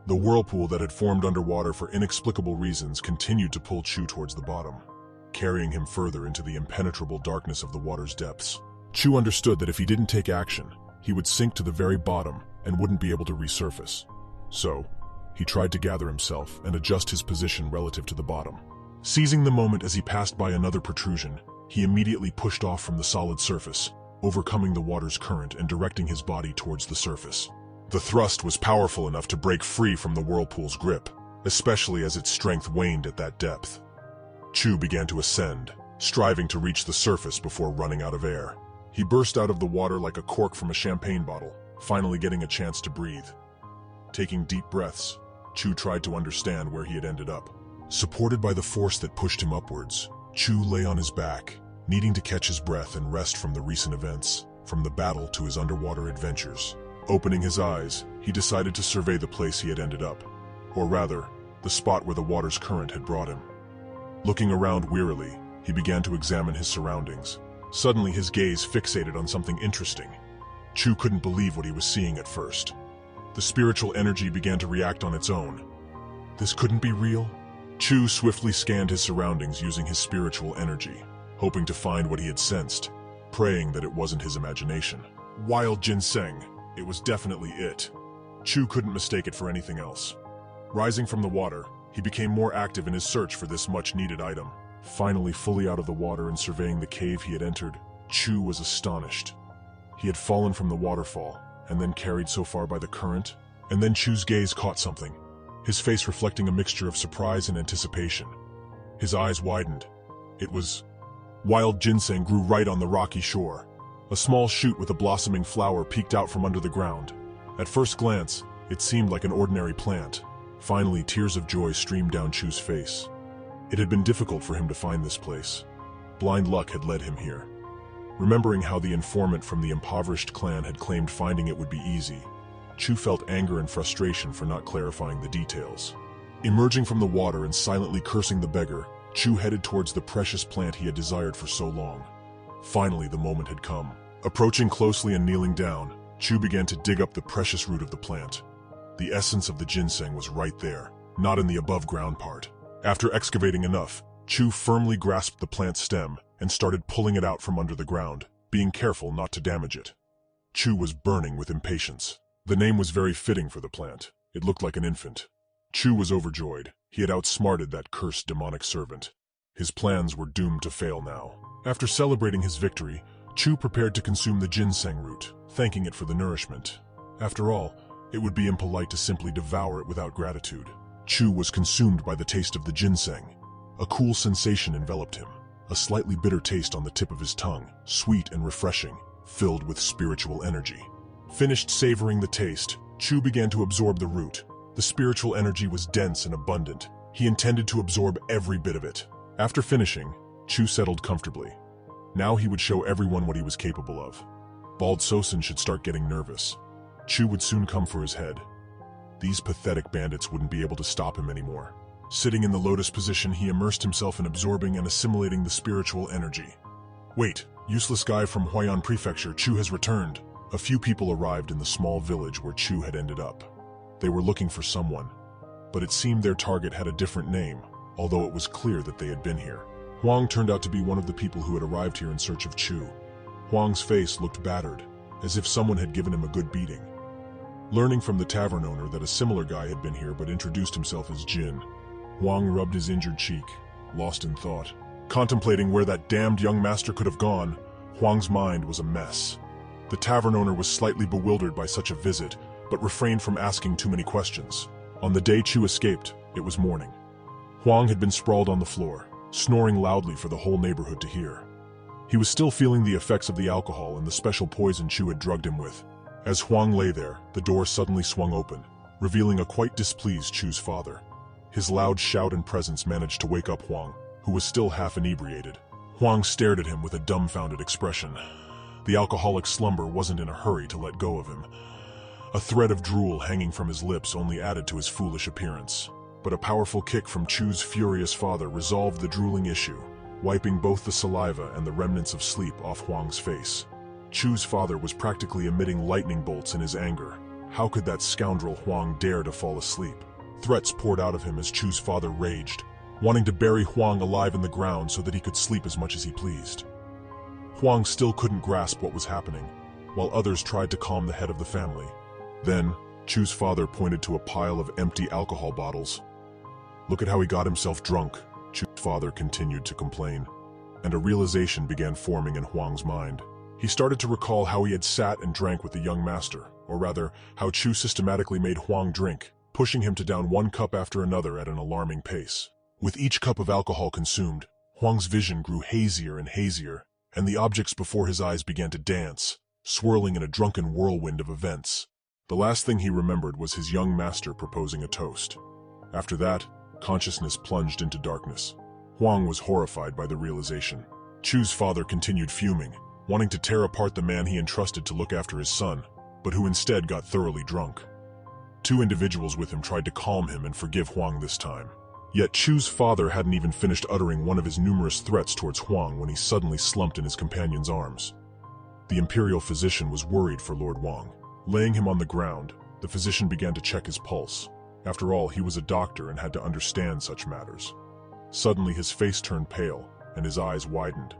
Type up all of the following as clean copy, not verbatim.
The whirlpool that had formed underwater for inexplicable reasons continued to pull Chu towards the bottom, carrying him further into the impenetrable darkness of the water's depths. Chu understood that if he didn't take action, he would sink to the very bottom and wouldn't be able to resurface. So, he tried to gather himself and adjust his position relative to the bottom. Seizing the moment as he passed by another protrusion, he immediately pushed off from the solid surface, overcoming the water's current and directing his body towards the surface. The thrust was powerful enough to break free from the whirlpool's grip, especially as its strength waned at that depth. Chu began to ascend, striving to reach the surface before running out of air. He burst out of the water like a cork from a champagne bottle, finally getting a chance to breathe. Taking deep breaths, Chu tried to understand where he had ended up. Supported by the force that pushed him upwards, Chu lay on his back, needing to catch his breath and rest from the recent events, from the battle to his underwater adventures. Opening his eyes, he decided to survey the place he had ended up, or rather, the spot where the water's current had brought him. Looking around wearily, he began to examine his surroundings. Suddenly, his gaze fixated on something interesting. Chu couldn't believe what he was seeing at first. The spiritual energy began to react on its own. This couldn't be real? Chu swiftly scanned his surroundings using his spiritual energy, hoping to find what he had sensed, praying that it wasn't his imagination. Wild ginseng. It was definitely it. Chu couldn't mistake it for anything else. Rising from the water, he became more active in his search for this much-needed item. Finally fully out of the water and surveying the cave he had entered, Chu was astonished. He had fallen from the waterfall, and then carried so far by the current, and then Chu's gaze caught something, his face reflecting a mixture of surprise and anticipation. His eyes widened. It was... Wild ginseng grew right on the rocky shore. A small shoot with a blossoming flower peeked out from under the ground. At first glance, it seemed like an ordinary plant. Finally, tears of joy streamed down Chu's face. It had been difficult for him to find this place. Blind luck had led him here. Remembering how the informant from the impoverished clan had claimed finding it would be easy, Chu felt anger and frustration for not clarifying the details. Emerging from the water and silently cursing the beggar, Chu headed towards the precious plant he had desired for so long. Finally, the moment had come. Approaching closely and kneeling down, Chu began to dig up the precious root of the plant. The essence of the ginseng was right there, not in the above-ground part. After excavating enough, Chu firmly grasped the plant's stem and started pulling it out from under the ground, being careful not to damage it. Chu was burning with impatience. The name was very fitting for the plant. It looked like an infant. Chu was overjoyed. He had outsmarted that cursed demonic servant. His plans were doomed to fail now. After celebrating his victory, Chu prepared to consume the ginseng root, thanking it for the nourishment. After all, it would be impolite to simply devour it without gratitude. Chu was consumed by the taste of the ginseng. A cool sensation enveloped him, a slightly bitter taste on the tip of his tongue, sweet and refreshing, filled with spiritual energy. Finished savoring the taste, Chu began to absorb the root. The spiritual energy was dense and abundant. He intended to absorb every bit of it. After finishing, Chu settled comfortably. Now he would show everyone what he was capable of. Bald Sosin should start getting nervous. Chu would soon come for his head. These pathetic bandits wouldn't be able to stop him anymore. Sitting in the lotus position, he immersed himself in absorbing and assimilating the spiritual energy. Wait, useless guy from Huayan Prefecture, Chu has returned. A few people arrived in the small village where Chu had ended up. They were looking for someone, but it seemed their target had a different name, although it was clear that they had been here. Huang turned out to be one of the people who had arrived here in search of Chu. Huang's face looked battered, as if someone had given him a good beating. Learning from the tavern owner that a similar guy had been here but introduced himself as Jin, Huang rubbed his injured cheek, lost in thought. Contemplating where that damned young master could have gone, Huang's mind was a mess. The tavern owner was slightly bewildered by such a visit, but refrained from asking too many questions. On the day Chu escaped, it was morning. Huang had been sprawled on the floor, snoring loudly for the whole neighborhood to hear. He was still feeling the effects of the alcohol and the special poison Chu had drugged him with. As Huang lay there, the door suddenly swung open, revealing a quite displeased Chu's father. His loud shout and presence managed to wake up Huang, who was still half inebriated. Huang stared at him with a dumbfounded expression. The alcoholic slumber wasn't in a hurry to let go of him. A thread of drool hanging from his lips only added to his foolish appearance. But a powerful kick from Chu's furious father resolved the drooling issue, wiping both the saliva and the remnants of sleep off Huang's face. Chu's father was practically emitting lightning bolts in his anger. How could that scoundrel Huang dare to fall asleep? Threats poured out of him as Chu's father raged, wanting to bury Huang alive in the ground so that he could sleep as much as he pleased. Huang still couldn't grasp what was happening, while others tried to calm the head of the family. Then, Chu's father pointed to a pile of empty alcohol bottles. "Look at how he got himself drunk," Chu's father continued to complain, and a realization began forming in Huang's mind. He started to recall how he had sat and drank with the young master, or rather, how Chu systematically made Huang drink, pushing him to down one cup after another at an alarming pace. With each cup of alcohol consumed, Huang's vision grew hazier and hazier, and the objects before his eyes began to dance, swirling in a drunken whirlwind of events. The last thing he remembered was his young master proposing a toast. After that, consciousness plunged into darkness. Huang was horrified by the realization. Chu's father continued fuming, wanting to tear apart the man he entrusted to look after his son, but who instead got thoroughly drunk. Two individuals with him tried to calm him and forgive Huang this time. Yet Chu's father hadn't even finished uttering one of his numerous threats towards Huang when he suddenly slumped in his companion's arms. The imperial physician was worried for Lord Huang. Laying him on the ground, the physician began to check his pulse. After all, he was a doctor and had to understand such matters. Suddenly his face turned pale, and his eyes widened.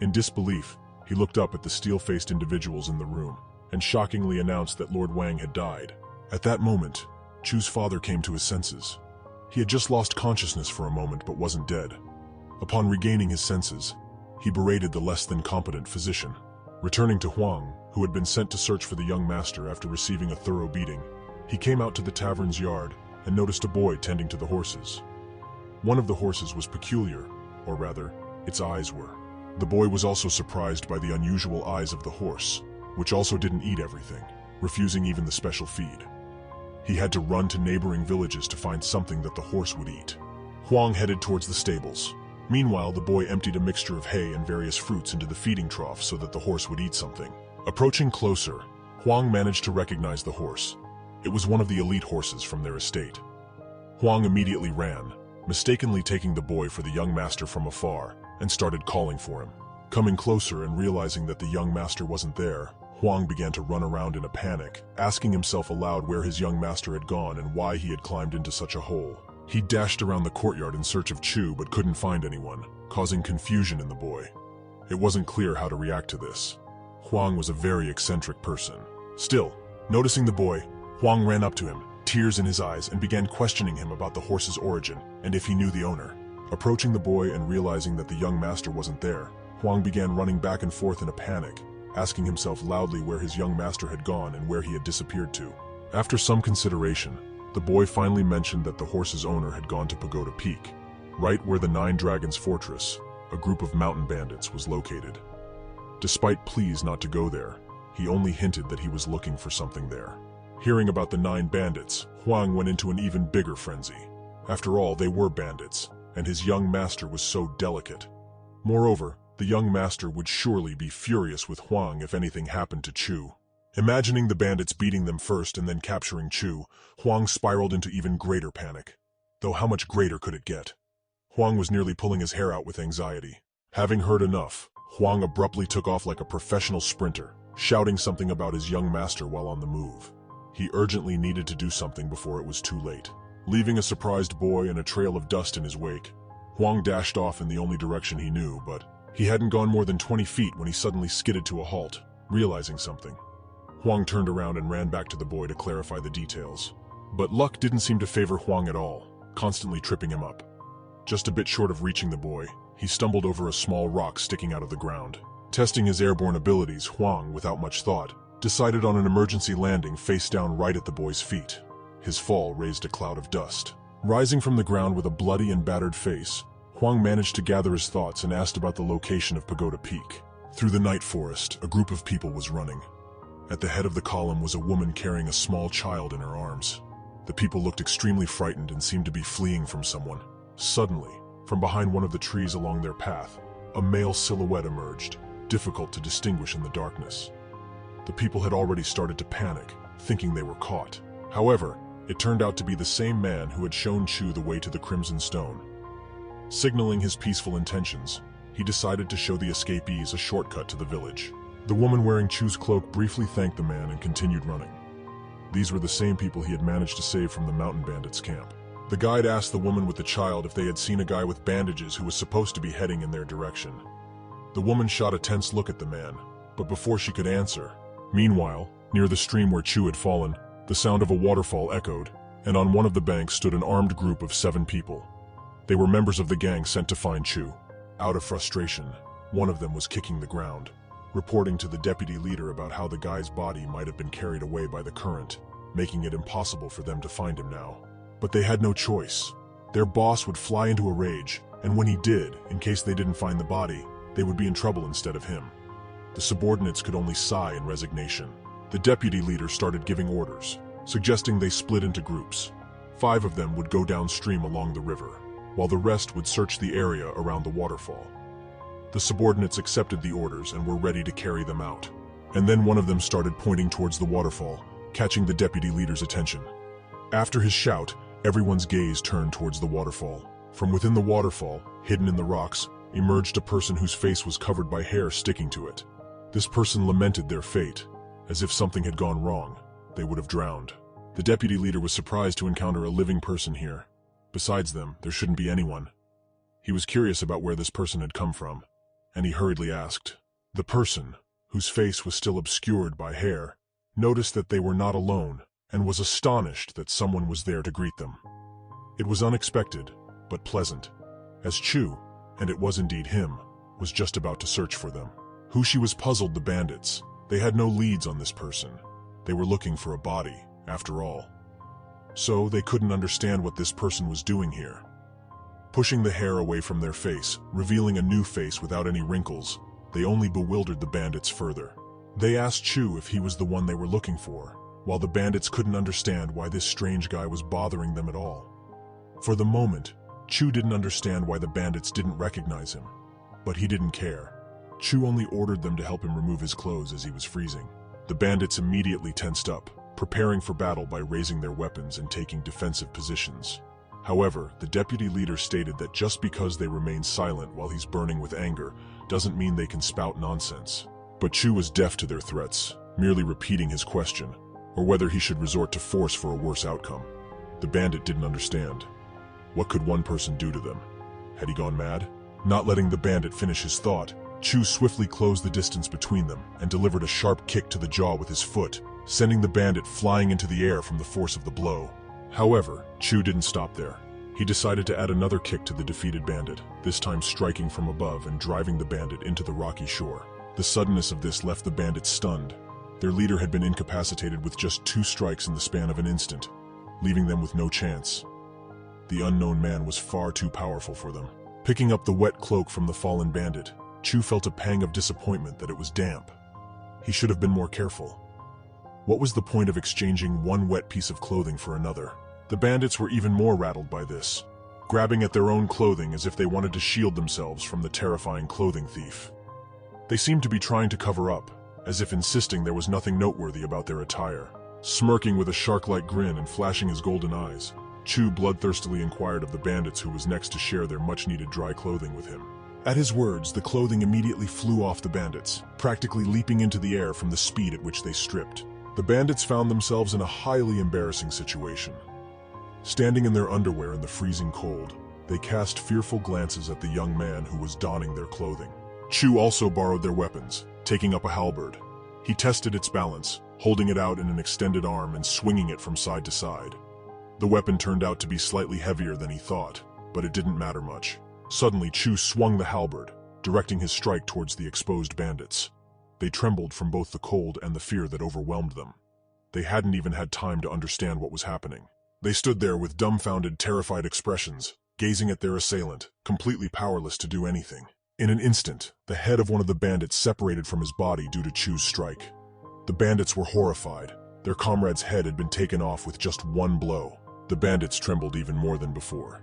In disbelief, he looked up at the steel-faced individuals in the room, and shockingly announced that Lord Wang had died. At that moment, Chu's father came to his senses. He had just lost consciousness for a moment but wasn't dead. Upon regaining his senses, he berated the less-than-competent physician. Returning to Huang, who had been sent to search for the young master after receiving a thorough beating, he came out to the tavern's yard and noticed a boy tending to the horses. One of the horses was peculiar, or rather, its eyes were. The boy was also surprised by the unusual eyes of the horse, which also didn't eat everything, refusing even the special feed. He had to run to neighboring villages to find something that the horse would eat. Huang headed towards the stables. Meanwhile, the boy emptied a mixture of hay and various fruits into the feeding trough so that the horse would eat something. Approaching closer, Huang managed to recognize the horse. It was one of the elite horses from their estate. Huang immediately ran, mistakenly taking the boy for the young master from afar, and started calling for him. Coming closer and realizing that the young master wasn't there, Huang began to run around in a panic, asking himself aloud where his young master had gone and why he had climbed into such a hole. He dashed around the courtyard in search of Chu but couldn't find anyone, causing confusion in the boy. It wasn't clear how to react to this. Huang was a very eccentric person. Still, noticing the boy, Huang ran up to him, tears in his eyes, and began questioning him about the horse's origin and if he knew the owner. Approaching the boy and realizing that the young master wasn't there, Huang began running back and forth in a panic, asking himself loudly where his young master had gone and where he had disappeared to. After some consideration, the boy finally mentioned that the horse's owner had gone to Pagoda Peak, right where the Nine Dragons Fortress, a group of mountain bandits, was located. Despite pleas not to go there, he only hinted that he was looking for something there. Hearing about the 9 bandits, Huang went into an even bigger frenzy. After all, they were bandits, and his young master was so delicate. Moreover, the young master would surely be furious with Huang if anything happened to Chu. Imagining the bandits beating them first and then capturing Chu, Huang spiraled into even greater panic. Though how much greater could it get? Huang was nearly pulling his hair out with anxiety. Having heard enough, Huang abruptly took off like a professional sprinter, shouting something about his young master while on the move. He urgently needed to do something before it was too late. Leaving a surprised boy and a trail of dust in his wake, Huang dashed off in the only direction he knew, but he hadn't gone more than 20 feet when he suddenly skidded to a halt, realizing something. Huang turned around and ran back to the boy to clarify the details. But luck didn't seem to favor Huang at all, constantly tripping him up. Just a bit short of reaching the boy, he stumbled over a small rock sticking out of the ground. Testing his airborne abilities, Huang, without much thought, decided on an emergency landing face down right at the boy's feet. His fall raised a cloud of dust. Rising from the ground with a bloody and battered face, Huang managed to gather his thoughts and asked about the location of Pagoda Peak. Through the night forest, a group of people was running. At the head of the column was a woman carrying a small child in her arms. The people looked extremely frightened and seemed to be fleeing from someone. Suddenly, from behind one of the trees along their path, a male silhouette emerged, difficult to distinguish in the darkness. The people had already started to panic, thinking they were caught. However, it turned out to be the same man who had shown Chu the way to the Crimson Stone. Signaling his peaceful intentions, he decided to show the escapees a shortcut to the village. The woman wearing Chu's cloak briefly thanked the man and continued running. These were the same people he had managed to save from the mountain bandits' camp. The guide asked the woman with the child if they had seen a guy with bandages who was supposed to be heading in their direction. The woman shot a tense look at the man, but before she could answer. Meanwhile, near the stream where Chu had fallen, the sound of a waterfall echoed, and on one of the banks stood an armed group of 7 people. They were members of the gang sent to find Chu. Out of frustration, one of them was kicking the ground, reporting to the deputy leader about how the guy's body might have been carried away by the current, making it impossible for them to find him now. But they had no choice. Their boss would fly into a rage, and when he did, in case they didn't find the body, they would be in trouble instead of him. The subordinates could only sigh in resignation. The deputy leader started giving orders, suggesting they split into groups. 5 of them would go downstream along the river, while the rest would search the area around the waterfall. The subordinates accepted the orders and were ready to carry them out. And then one of them started pointing towards the waterfall, catching the deputy leader's attention. After his shout, everyone's gaze turned towards the waterfall. From within the waterfall, hidden in the rocks, emerged a person whose face was covered by hair sticking to it. This person lamented their fate, as if something had gone wrong. They would have drowned. The deputy leader was surprised to encounter a living person here. Besides them, there shouldn't be anyone. He was curious about where this person had come from, and he hurriedly asked. The person, whose face was still obscured by hair, noticed that they were not alone, and was astonished that someone was there to greet them. It was unexpected, but pleasant, as Chu, and it was indeed him, was just about to search for them. Who she was puzzled the bandits. They had no leads on this person. They were looking for a body, after all. So they couldn't understand what this person was doing here. Pushing the hair away from their face, revealing a new face without any wrinkles, they only bewildered the bandits further. They asked Chu if he was the one they were looking for, while the bandits couldn't understand why this strange guy was bothering them at all. For the moment, Chu didn't understand why the bandits didn't recognize him, but he didn't care. Chu only ordered them to help him remove his clothes as he was freezing. The bandits immediately tensed up, preparing for battle by raising their weapons and taking defensive positions. However, the deputy leader stated that just because they remain silent while he's burning with anger doesn't mean they can spout nonsense. But Chu was deaf to their threats, merely repeating his question, or whether he should resort to force for a worse outcome. The bandit didn't understand. What could one person do to them? Had he gone mad? Not letting the bandit finish his thought, Chu swiftly closed the distance between them and delivered a sharp kick to the jaw with his foot, sending the bandit flying into the air from the force of the blow. However, Chu didn't stop there. He decided to add another kick to the defeated bandit, this time striking from above and driving the bandit into the rocky shore. The suddenness of this left the bandits stunned. Their leader had been incapacitated with just 2 strikes in the span of an instant, leaving them with no chance. The unknown man was far too powerful for them. Picking up the wet cloak from the fallen bandit, Chu felt a pang of disappointment that it was damp. He should have been more careful. What was the point of exchanging one wet piece of clothing for another? The bandits were even more rattled by this, grabbing at their own clothing as if they wanted to shield themselves from the terrifying clothing thief. They seemed to be trying to cover up, as if insisting there was nothing noteworthy about their attire. Smirking with a shark-like grin and flashing his golden eyes, Chu bloodthirstily inquired of the bandits who was next to share their much-needed dry clothing with him. At his words, the clothing immediately flew off the bandits, practically leaping into the air from the speed at which they stripped. The bandits found themselves in a highly embarrassing situation. Standing in their underwear in the freezing cold, they cast fearful glances at the young man who was donning their clothing. Chu also borrowed their weapons, taking up a halberd. He tested its balance, holding it out in an extended arm and swinging it from side to side. The weapon turned out to be slightly heavier than he thought, but it didn't matter much. Suddenly, Chu swung the halberd, directing his strike towards the exposed bandits. They trembled from both the cold and the fear that overwhelmed them. They hadn't even had time to understand what was happening. They stood there with dumbfounded, terrified expressions, gazing at their assailant, completely powerless to do anything. In an instant, the head of one of the bandits separated from his body due to Chu's strike. The bandits were horrified. Their comrade's head had been taken off with just one blow. The bandits trembled even more than before.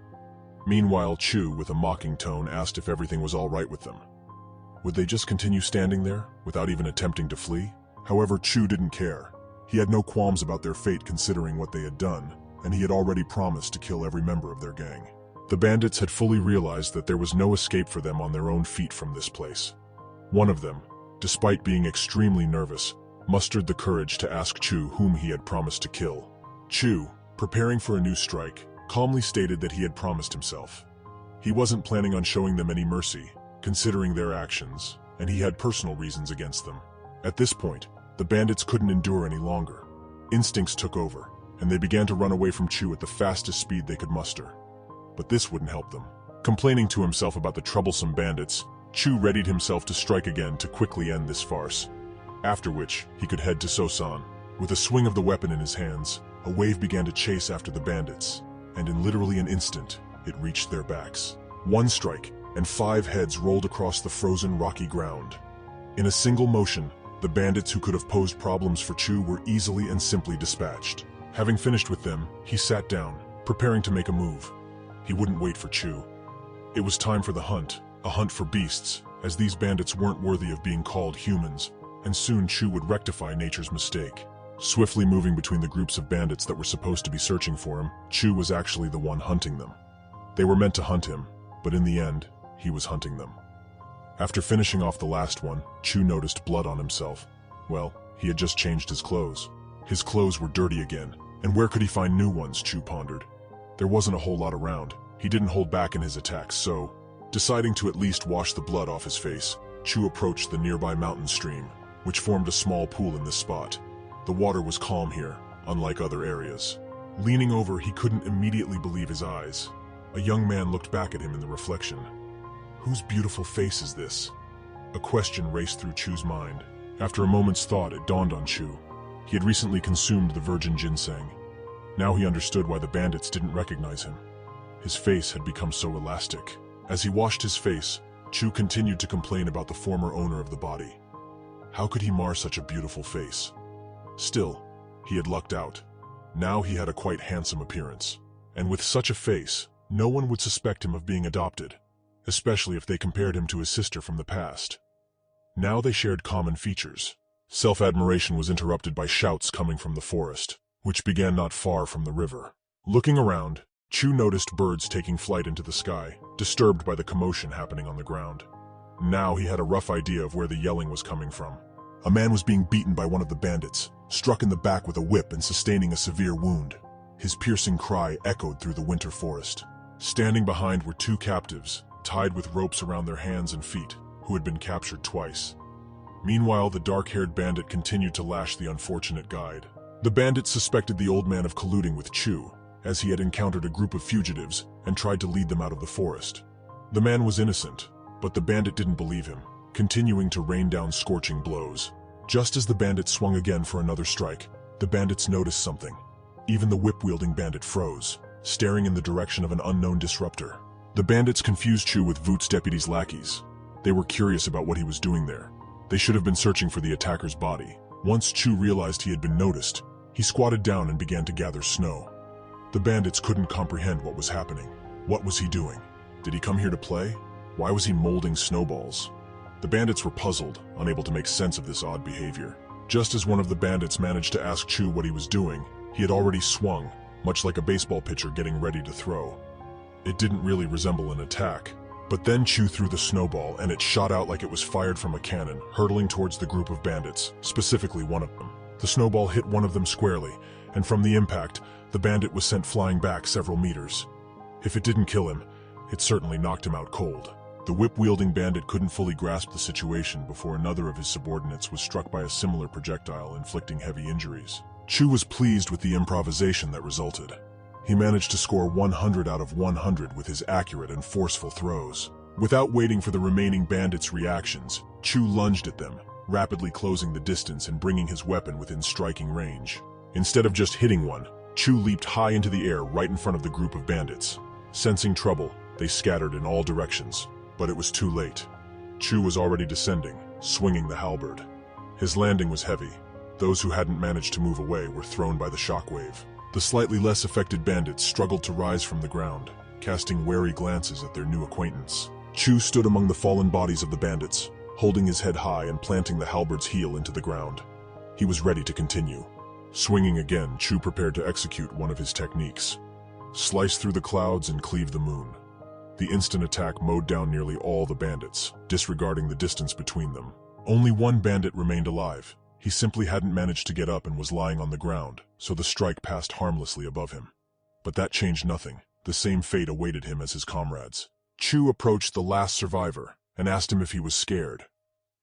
Meanwhile, Chu, with a mocking tone, asked if everything was all right with them. Would they just continue standing there, without even attempting to flee? However, Chu didn't care. He had no qualms about their fate considering what they had done, and he had already promised to kill every member of their gang. The bandits had fully realized that there was no escape for them on their own feet from this place. One of them, despite being extremely nervous, mustered the courage to ask Chu whom he had promised to kill. Chu, preparing for a new strike, calmly stated that he had promised himself. He wasn't planning on showing them any mercy, considering their actions, and he had personal reasons against them. At this point, the bandits couldn't endure any longer. Instincts took over, and they began to run away from Chu at the fastest speed they could muster. But this wouldn't help them. Complaining to himself about the troublesome bandits, Chu readied himself to strike again to quickly end this farce. After which, he could head to Sosan. With a swing of the weapon in his hands, a wave began to chase after the bandits, and in literally an instant, it reached their backs. One strike, and 5 heads rolled across the frozen rocky ground. In a single motion, the bandits who could have posed problems for Chu were easily and simply dispatched. Having finished with them, he sat down, preparing to make a move. He wouldn't wait for Chu. It was time for the hunt, a hunt for beasts, as these bandits weren't worthy of being called humans, and soon Chu would rectify nature's mistake. Swiftly moving between the groups of bandits that were supposed to be searching for him, Chu was actually the one hunting them. They were meant to hunt him, but in the end, he was hunting them. After finishing off the last one, Chu noticed blood on himself. Well, he had just changed his clothes. His clothes were dirty again, and where could he find new ones, Chu pondered. There wasn't a whole lot around. He didn't hold back in his attacks, so, deciding to at least wash the blood off his face, Chu approached the nearby mountain stream, which formed a small pool in this spot. The water was calm here, unlike other areas. Leaning over, he couldn't immediately believe his eyes. A young man looked back at him in the reflection. Whose beautiful face is this? A question raced through Chu's mind. After a moment's thought, it dawned on Chu. He had recently consumed the virgin ginseng. Now he understood why the bandits didn't recognize him. His face had become so elastic. As he washed his face, Chu continued to complain about the former owner of the body. How could he mar such a beautiful face? Still, he had lucked out. Now he had a quite handsome appearance. And with such a face, no one would suspect him of being adopted, especially if they compared him to his sister from the past. Now they shared common features. Self-admiration was interrupted by shouts coming from the forest, which began not far from the river. Looking around, Chu noticed birds taking flight into the sky, disturbed by the commotion happening on the ground. Now he had a rough idea of where the yelling was coming from. A man was being beaten by one of the bandits, struck in the back with a whip and sustaining a severe wound. His piercing cry echoed through the winter forest. Standing behind were 2 captives, tied with ropes around their hands and feet, who had been captured twice. Meanwhile, the dark-haired bandit continued to lash the unfortunate guide. The bandit suspected the old man of colluding with Chu, as he had encountered a group of fugitives and tried to lead them out of the forest. The man was innocent, but the bandit didn't believe him, continuing to rain down scorching blows. Just as the bandit swung again for another strike, the bandits noticed something. Even the whip-wielding bandit froze, staring in the direction of an unknown disruptor. The bandits confused Chu with Voot's deputy's lackeys. They were curious about what he was doing there. They should have been searching for the attacker's body. Once Chu realized he had been noticed, he squatted down and began to gather snow. The bandits couldn't comprehend what was happening. What was he doing? Did he come here to play? Why was he molding snowballs? The bandits were puzzled, unable to make sense of this odd behavior. Just as one of the bandits managed to ask Chu what he was doing, he had already swung, much like a baseball pitcher getting ready to throw. It didn't really resemble an attack, but then Chu threw the snowball and it shot out like it was fired from a cannon, hurtling towards the group of bandits, specifically one of them. The snowball hit one of them squarely, and from the impact, the bandit was sent flying back several meters. If it didn't kill him, it certainly knocked him out cold. The whip-wielding bandit couldn't fully grasp the situation before another of his subordinates was struck by a similar projectile, inflicting heavy injuries. Chu was pleased with the improvisation that resulted. He managed to score 100 out of 100 with his accurate and forceful throws. Without waiting for the remaining bandits' reactions, Chu lunged at them, rapidly closing the distance and bringing his weapon within striking range. Instead of just hitting one, Chu leaped high into the air right in front of the group of bandits. Sensing trouble, they scattered in all directions. But it was too late. Chu was already descending, swinging the halberd. His landing was heavy. Those who hadn't managed to move away were thrown by the shockwave. The slightly less affected bandits struggled to rise from the ground, casting wary glances at their new acquaintance. Chu stood among the fallen bodies of the bandits, holding his head high and planting the halberd's heel into the ground. He was ready to continue. Swinging again, Chu prepared to execute one of his techniques. Slice through the clouds and cleave the moon. The instant attack mowed down nearly all the bandits, disregarding the distance between them. Only one bandit remained alive. He simply hadn't managed to get up and was lying on the ground, so the strike passed harmlessly above him. But that changed nothing. The same fate awaited him as his comrades. Chu approached the last survivor and asked him if he was scared.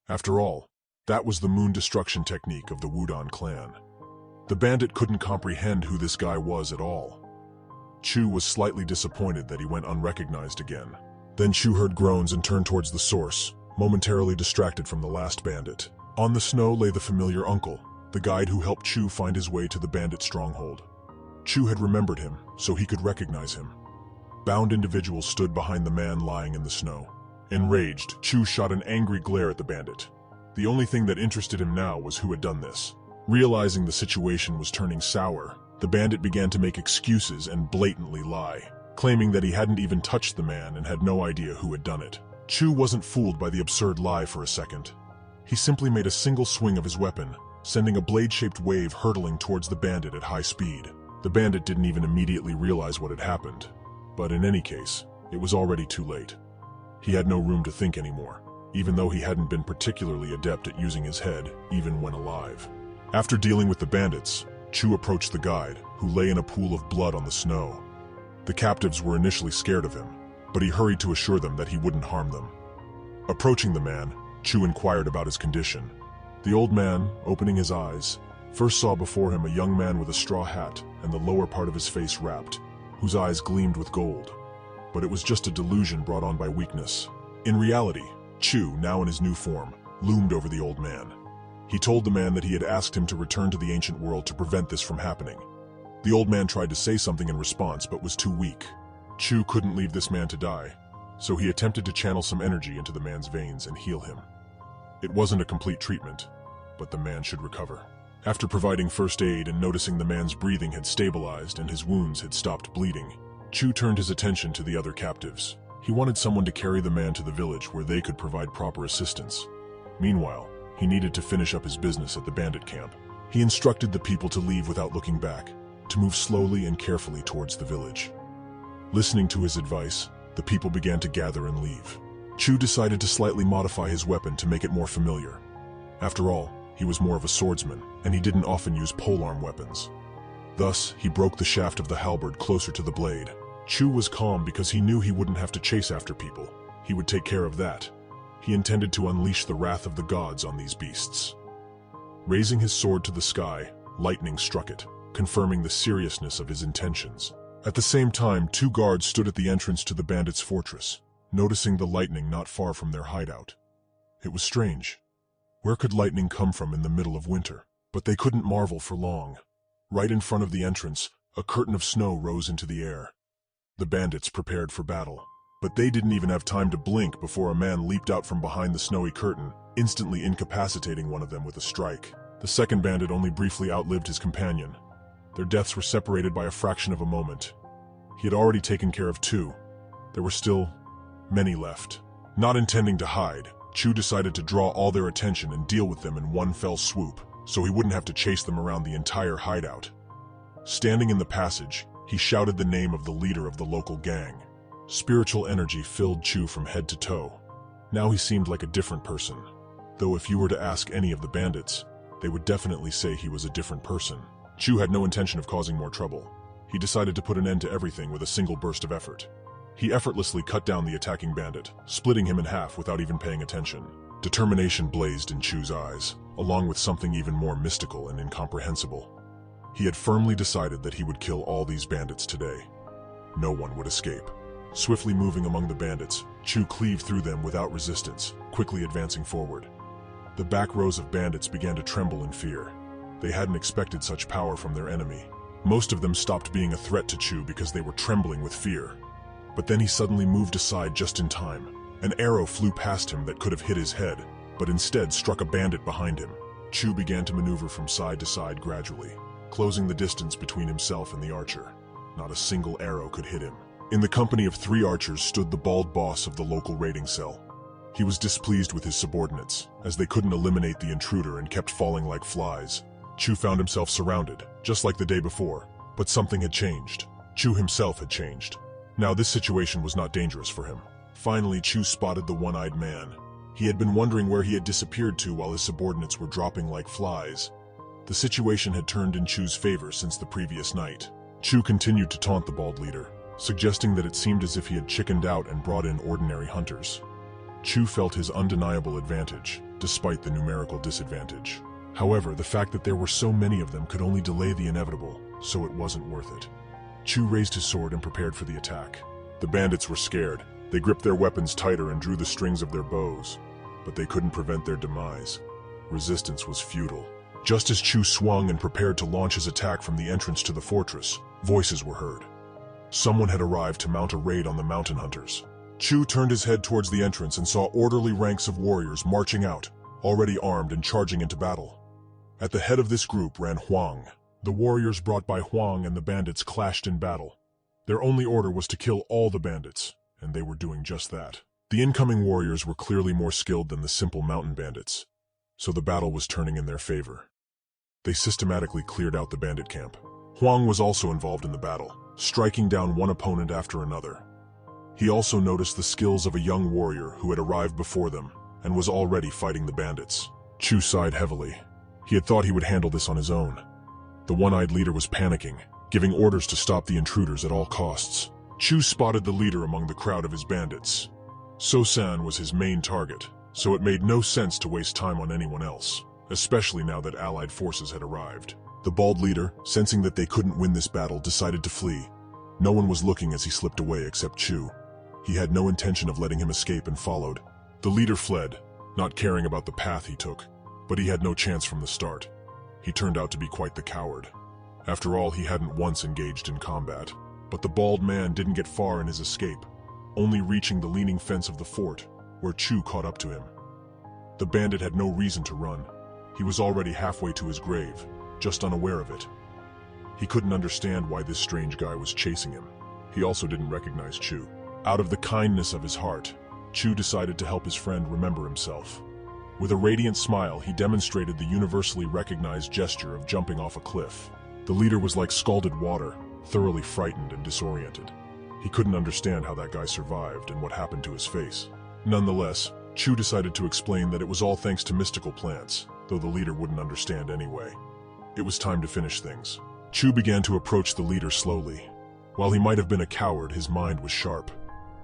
After all, that was the moon destruction technique of the Wudon clan. The bandit couldn't comprehend who this guy was at all. Chu was slightly disappointed that he went unrecognized again. Then Chu heard groans and turned towards the source, momentarily distracted from the last bandit. On the snow lay the familiar uncle, the guide who helped Chu find his way to the bandit stronghold. Chu had remembered him, so he could recognize him. Bound individuals stood behind the man lying in the snow. Enraged, Chu shot an angry glare at the bandit. The only thing that interested him now was who had done this. Realizing the situation was turning sour, the bandit began to make excuses and blatantly lie, claiming that he hadn't even touched the man and had no idea who had done it. Chu wasn't fooled by the absurd lie for a second. He simply made a single swing of his weapon, sending a blade-shaped wave hurtling towards the bandit at high speed. The bandit didn't even immediately realize what had happened. But in any case, it was already too late. He had no room to think anymore, even though he hadn't been particularly adept at using his head, even when alive. After dealing with the bandits, Chu approached the guide, who lay in a pool of blood on the snow. The captives were initially scared of him, but he hurried to assure them that he wouldn't harm them. Approaching the man, Chu inquired about his condition. The old man, opening his eyes, first saw before him a young man with a straw hat and the lower part of his face wrapped, whose eyes gleamed with gold. But it was just a delusion brought on by weakness. In reality, Chu, now in his new form, loomed over the old man. He told the man that he had asked him to return to the ancient world to prevent this from happening. The old man tried to say something in response but was too weak. Chu couldn't leave this man to die, so he attempted to channel some energy into the man's veins and heal him. It wasn't a complete treatment, but the man should recover. After providing first aid and noticing the man's breathing had stabilized and his wounds had stopped bleeding, Chu turned his attention to the other captives. He wanted someone to carry the man to the village where they could provide proper assistance. Meanwhile, he needed to finish up his business at the bandit camp. He instructed the people to leave without looking back, to move slowly and carefully towards the village. Listening to his advice, the people began to gather and leave. Chu decided to slightly modify his weapon to make it more familiar. After all, he was more of a swordsman, and he didn't often use polearm weapons. Thus, he broke the shaft of the halberd closer to the blade. Chu was calm because he knew he wouldn't have to chase after people. He would take care of that. He intended to unleash the wrath of the gods on these beasts. Raising his sword to the sky, lightning struck it, confirming the seriousness of his intentions. At the same time, two guards stood at the entrance to the bandits' fortress, noticing the lightning not far from their hideout. It was strange. Where could lightning come from in the middle of winter? But they couldn't marvel for long. Right in front of the entrance, a curtain of snow rose into the air. The bandits prepared for battle. But they didn't even have time to blink before a man leaped out from behind the snowy curtain, instantly incapacitating one of them with a strike. The second bandit only briefly outlived his companion. Their deaths were separated by a fraction of a moment. He had already taken care of two. There were still many left. Not intending to hide, Chu decided to draw all their attention and deal with them in one fell swoop, so he wouldn't have to chase them around the entire hideout. Standing in the passage, he shouted the name of the leader of the local gang. Spiritual energy filled Chu from head to toe. Now he seemed like a different person, though if you were to ask any of the bandits, they would definitely say he was a different person. Chu had no intention of causing more trouble. He decided to put an end to everything with a single burst of effort. He effortlessly cut down the attacking bandit, splitting him in half without even paying attention. Determination blazed in Chu's eyes, along with something even more mystical and incomprehensible. He had firmly decided that he would kill all these bandits today. No one would escape. Swiftly moving among the bandits, Chu cleaved through them without resistance, quickly advancing forward. The back rows of bandits began to tremble in fear. They hadn't expected such power from their enemy. Most of them stopped being a threat to Chu because they were trembling with fear. But then he suddenly moved aside just in time. An arrow flew past him that could have hit his head, but instead struck a bandit behind him. Chu began to maneuver from side to side gradually, closing the distance between himself and the archer. Not a single arrow could hit him. In the company of 3 archers stood the bald boss of the local raiding cell. He was displeased with his subordinates, as they couldn't eliminate the intruder and kept falling like flies. Chu found himself surrounded, just like the day before, but something had changed. Chu himself had changed. Now this situation was not dangerous for him. Finally, Chu spotted the one-eyed man. He had been wondering where he had disappeared to while his subordinates were dropping like flies. The situation had turned in Chu's favor since the previous night. Chu continued to taunt the bald leader, suggesting that it seemed as if he had chickened out and brought in ordinary hunters. Chu felt his undeniable advantage, despite the numerical disadvantage. However, the fact that there were so many of them could only delay the inevitable, so it wasn't worth it. Chu raised his sword and prepared for the attack. The bandits were scared. They gripped their weapons tighter and drew the strings of their bows, but they couldn't prevent their demise. Resistance was futile. Just as Chu swung and prepared to launch his attack from the entrance to the fortress, voices were heard. Someone had arrived to mount a raid on the mountain hunters. Chu turned his head towards the entrance and saw orderly ranks of warriors marching out, already armed and charging into battle. At the head of this group ran Huang. The warriors brought by Huang and the bandits clashed in battle. Their only order was to kill all the bandits, and they were doing just that. The incoming warriors were clearly more skilled than the simple mountain bandits, so the battle was turning in their favor. They systematically cleared out the bandit camp. Huang was also involved in the battle, striking down one opponent after another. He also noticed the skills of a young warrior who had arrived before them and was already fighting the bandits. Chu sighed heavily. He had thought he would handle this on his own. The one-eyed leader was panicking, giving orders to stop the intruders at all costs. Chu spotted the leader among the crowd of his bandits. So-san was his main target, so it made no sense to waste time on anyone else, especially now that allied forces had arrived. The bald leader, sensing that they couldn't win this battle, decided to flee. No one was looking as he slipped away except Chu. He had no intention of letting him escape and followed. The leader fled, not caring about the path he took, but he had no chance from the start. He turned out to be quite the coward. After all, he hadn't once engaged in combat. But the bald man didn't get far in his escape, only reaching the leaning fence of the fort, where Chu caught up to him. The bandit had no reason to run. He was already halfway to his grave, just unaware of it. He couldn't understand why this strange guy was chasing him. He also didn't recognize Chu. Out of the kindness of his heart, Chu decided to help his friend remember himself. With a radiant smile, he demonstrated the universally recognized gesture of jumping off a cliff. The leader was like scalded water, thoroughly frightened and disoriented. He couldn't understand how that guy survived and what happened to his face. Nonetheless, Chu decided to explain that it was all thanks to mystical plants, though the leader wouldn't understand anyway. It was time to finish things. Chu began to approach the leader slowly. While he might have been a coward, his mind was sharp.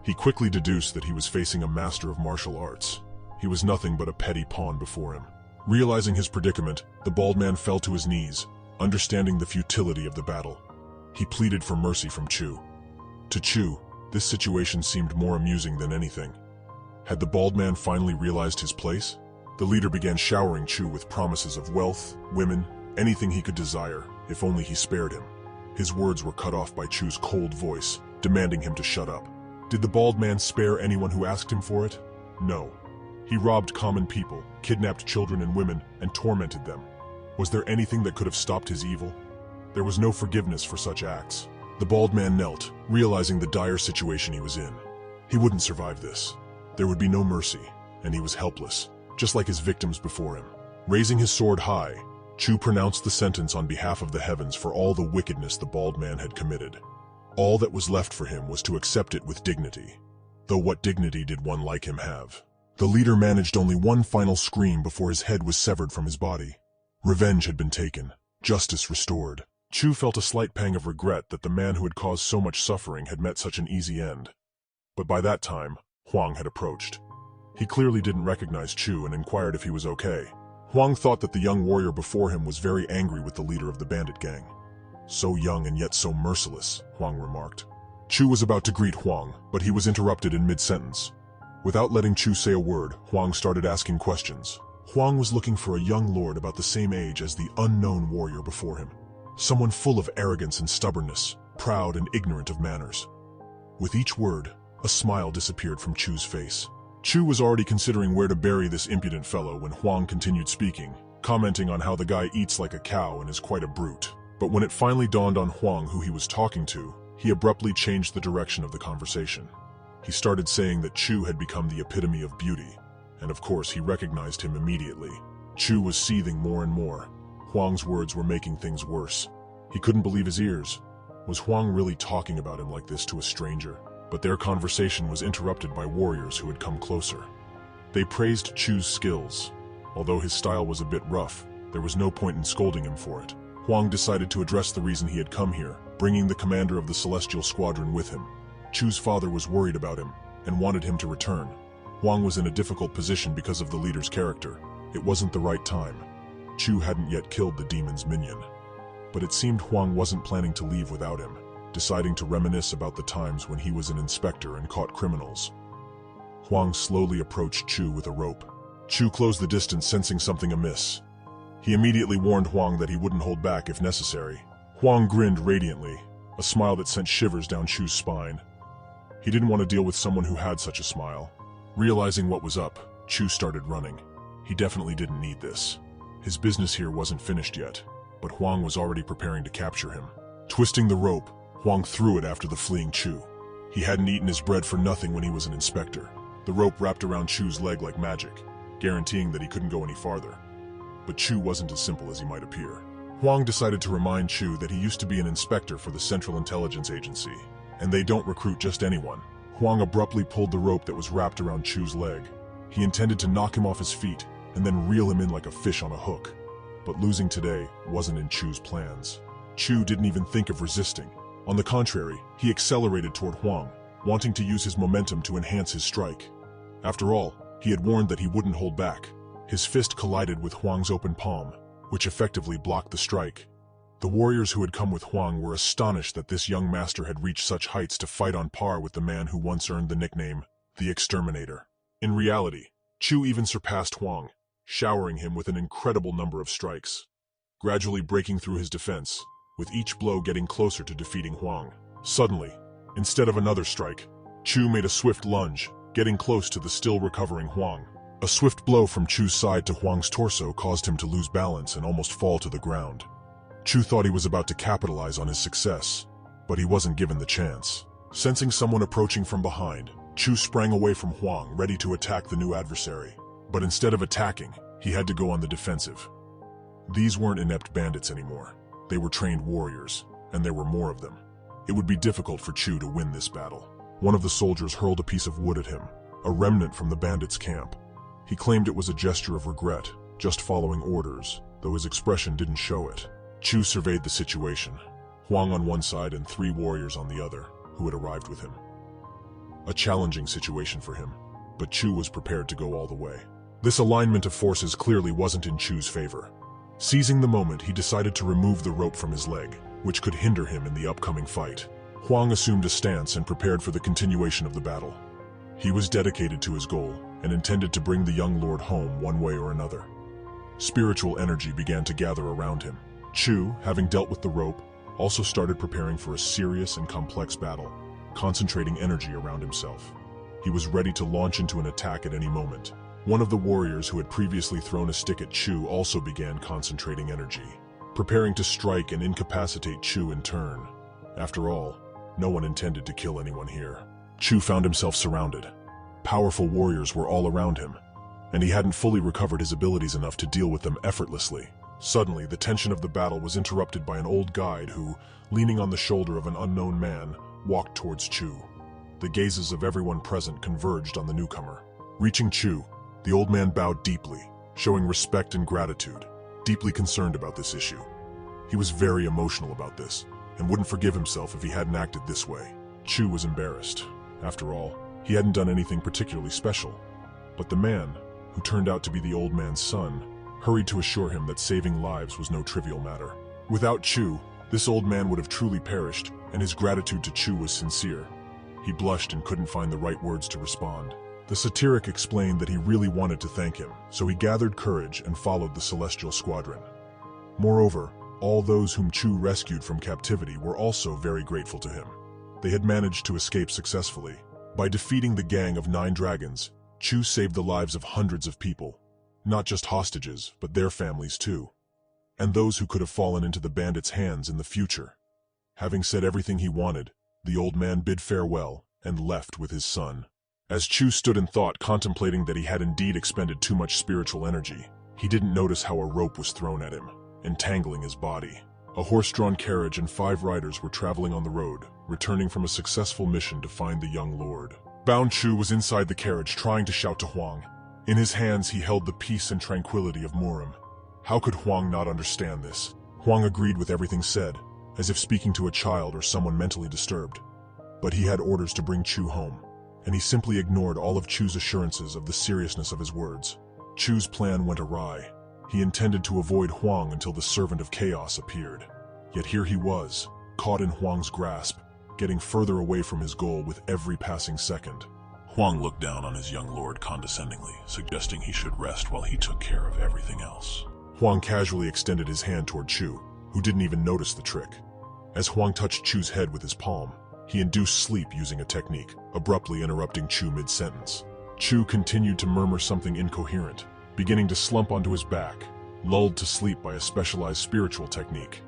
He quickly deduced that he was facing a master of martial arts. He was nothing but a petty pawn before him. Realizing his predicament, the bald man fell to his knees, understanding the futility of the battle. He pleaded for mercy from Chu. To Chu, this situation seemed more amusing than anything. Had the bald man finally realized his place? The leader began showering Chu with promises of wealth, women, anything he could desire, if only he spared him. His words were cut off by Chu's cold voice, demanding him to shut up. Did the bald man spare anyone who asked him for it? No. He robbed common people, kidnapped children and women, and tormented them. Was there anything that could have stopped his evil? There was no forgiveness for such acts. The bald man knelt, realizing the dire situation he was in. He wouldn't survive this. There would be no mercy, and he was helpless, just like his victims before him. Raising his sword high, Chu pronounced the sentence on behalf of the heavens for all the wickedness the bald man had committed. All that was left for him was to accept it with dignity. Though what dignity did one like him have? The leader managed only one final scream before his head was severed from his body. Revenge had been taken, justice restored. Chu felt a slight pang of regret that the man who had caused so much suffering had met such an easy end. But by that time, Huang had approached. He clearly didn't recognize Chu and inquired if he was okay. Huang thought that the young warrior before him was very angry with the leader of the bandit gang. So young and yet so merciless, Huang remarked. Chu was about to greet Huang, but he was interrupted in mid-sentence. Without letting Chu say a word, Huang started asking questions. Huang was looking for a young lord about the same age as the unknown warrior before him. Someone full of arrogance and stubbornness, proud and ignorant of manners. With each word, a smile disappeared from Chu's face. Chu was already considering where to bury this impudent fellow when Huang continued speaking, commenting on how the guy eats like a cow and is quite a brute. But when it finally dawned on Huang who he was talking to, he abruptly changed the direction of the conversation. He started saying that Chu had become the epitome of beauty, and of course he recognized him immediately. Chu was seething more and more. Huang's words were making things worse. He couldn't believe his ears. Was Huang really talking about him like this to a stranger? But their conversation was interrupted by warriors who had come closer. They praised Chu's skills. Although his style was a bit rough, there was no point in scolding him for it. Huang decided to address the reason he had come here, bringing the commander of the Celestial Squadron with him. Chu's father was worried about him and wanted him to return. Huang was in a difficult position because of the leader's character. It wasn't the right time. Chu hadn't yet killed the demon's minion. But it seemed Huang wasn't planning to leave without him, deciding to reminisce about the times when he was an inspector and caught criminals. Huang slowly approached Chu with a rope. Chu closed the distance, sensing something amiss. He immediately warned Huang that he wouldn't hold back if necessary. Huang grinned radiantly, a smile that sent shivers down Chu's spine. He didn't want to deal with someone who had such a smile. Realizing what was up, Chu started running. He definitely didn't need this. His business here wasn't finished yet, but Huang was already preparing to capture him. Twisting the rope, Huang threw it after the fleeing Chu. He hadn't eaten his bread for nothing when he was an inspector. The rope wrapped around Chu's leg like magic, guaranteeing that he couldn't go any farther. But Chu wasn't as simple as he might appear. Huang decided to remind Chu that he used to be an inspector for the Central Intelligence Agency, and they don't recruit just anyone. Huang abruptly pulled the rope that was wrapped around Chu's leg. He intended to knock him off his feet and then reel him in like a fish on a hook. But losing today wasn't in Chu's plans. Chu didn't even think of resisting. On the contrary, he accelerated toward Huang, wanting to use his momentum to enhance his strike. After all, he had warned that he wouldn't hold back. His fist collided with Huang's open palm, which effectively blocked the strike. The warriors who had come with Huang were astonished that this young master had reached such heights to fight on par with the man who once earned the nickname, the Exterminator. In reality, Chu even surpassed Huang, showering him with an incredible number of strikes, gradually breaking through his defense, with each blow getting closer to defeating Huang. Suddenly, instead of another strike, Chu made a swift lunge, getting close to the still recovering Huang. A swift blow from Chu's side to Huang's torso caused him to lose balance and almost fall to the ground. Chu thought he was about to capitalize on his success, but he wasn't given the chance. Sensing someone approaching from behind, Chu sprang away from Huang, ready to attack the new adversary. But instead of attacking, he had to go on the defensive. These weren't inept bandits anymore. They were trained warriors, and there were more of them. It would be difficult for Chu to win this battle. One of the soldiers hurled a piece of wood at him, a remnant from the bandits' camp. He claimed it was a gesture of regret, just following orders, though his expression didn't show it. Chu surveyed the situation, Huang on one side and 3 warriors on the other, who had arrived with him. A challenging situation for him, but Chu was prepared to go all the way. This alignment of forces clearly wasn't in Chu's favor. Seizing the moment, he decided to remove the rope from his leg, which could hinder him in the upcoming fight. Huang assumed a stance and prepared for the continuation of the battle. He was dedicated to his goal and intended to bring the young lord home one way or another. Spiritual energy began to gather around him. Chu, having dealt with the rope, also started preparing for a serious and complex battle, concentrating energy around himself. He was ready to launch into an attack at any moment. One of the warriors who had previously thrown a stick at Chu also began concentrating energy, preparing to strike and incapacitate Chu in turn. After all, no one intended to kill anyone here. Chu found himself surrounded. Powerful warriors were all around him, and he hadn't fully recovered his abilities enough to deal with them effortlessly. Suddenly, the tension of the battle was interrupted by an old guide who, leaning on the shoulder of an unknown man, walked towards Chu. The gazes of everyone present converged on the newcomer. Reaching Chu, the old man bowed deeply, showing respect and gratitude, deeply concerned about this issue. He was very emotional about this, and wouldn't forgive himself if he hadn't acted this way. Chu was embarrassed. After all, he hadn't done anything particularly special. But the man, who turned out to be the old man's son, hurried to assure him that saving lives was no trivial matter. Without Chu, this old man would have truly perished, and his gratitude to Chu was sincere. He blushed and couldn't find the right words to respond. The satiric explained that he really wanted to thank him, so he gathered courage and followed the Celestial Squadron. Moreover, all those whom Chu rescued from captivity were also very grateful to him. They had managed to escape successfully. By defeating the gang of 9 dragons, Chu saved the lives of hundreds of people. Not just hostages, but their families too. And those who could have fallen into the bandits' hands in the future. Having said everything he wanted, the old man bid farewell and left with his son. As Chu stood in thought, contemplating that he had indeed expended too much spiritual energy, he didn't notice how a rope was thrown at him, entangling his body. A horse-drawn carriage and 5 riders were traveling on the road, returning from a successful mission to find the young lord. Bound Chu was inside the carriage trying to shout to Huang. In his hands he held the peace and tranquility of Murim. How could Huang not understand this? Huang agreed with everything said, as if speaking to a child or someone mentally disturbed. But he had orders to bring Chu home, and he simply ignored all of Chu's assurances of the seriousness of his words. Chu's plan went awry. He intended to avoid Huang until the Servant of Chaos appeared. Yet here he was, caught in Huang's grasp, getting further away from his goal with every passing second. Huang looked down on his young lord condescendingly, suggesting he should rest while he took care of everything else. Huang casually extended his hand toward Chu, who didn't even notice the trick. As Huang touched Chu's head with his palm, he induced sleep using a technique, abruptly interrupting Chu mid-sentence. Chu continued to murmur something incoherent, beginning to slump onto his back, lulled to sleep by a specialized spiritual technique.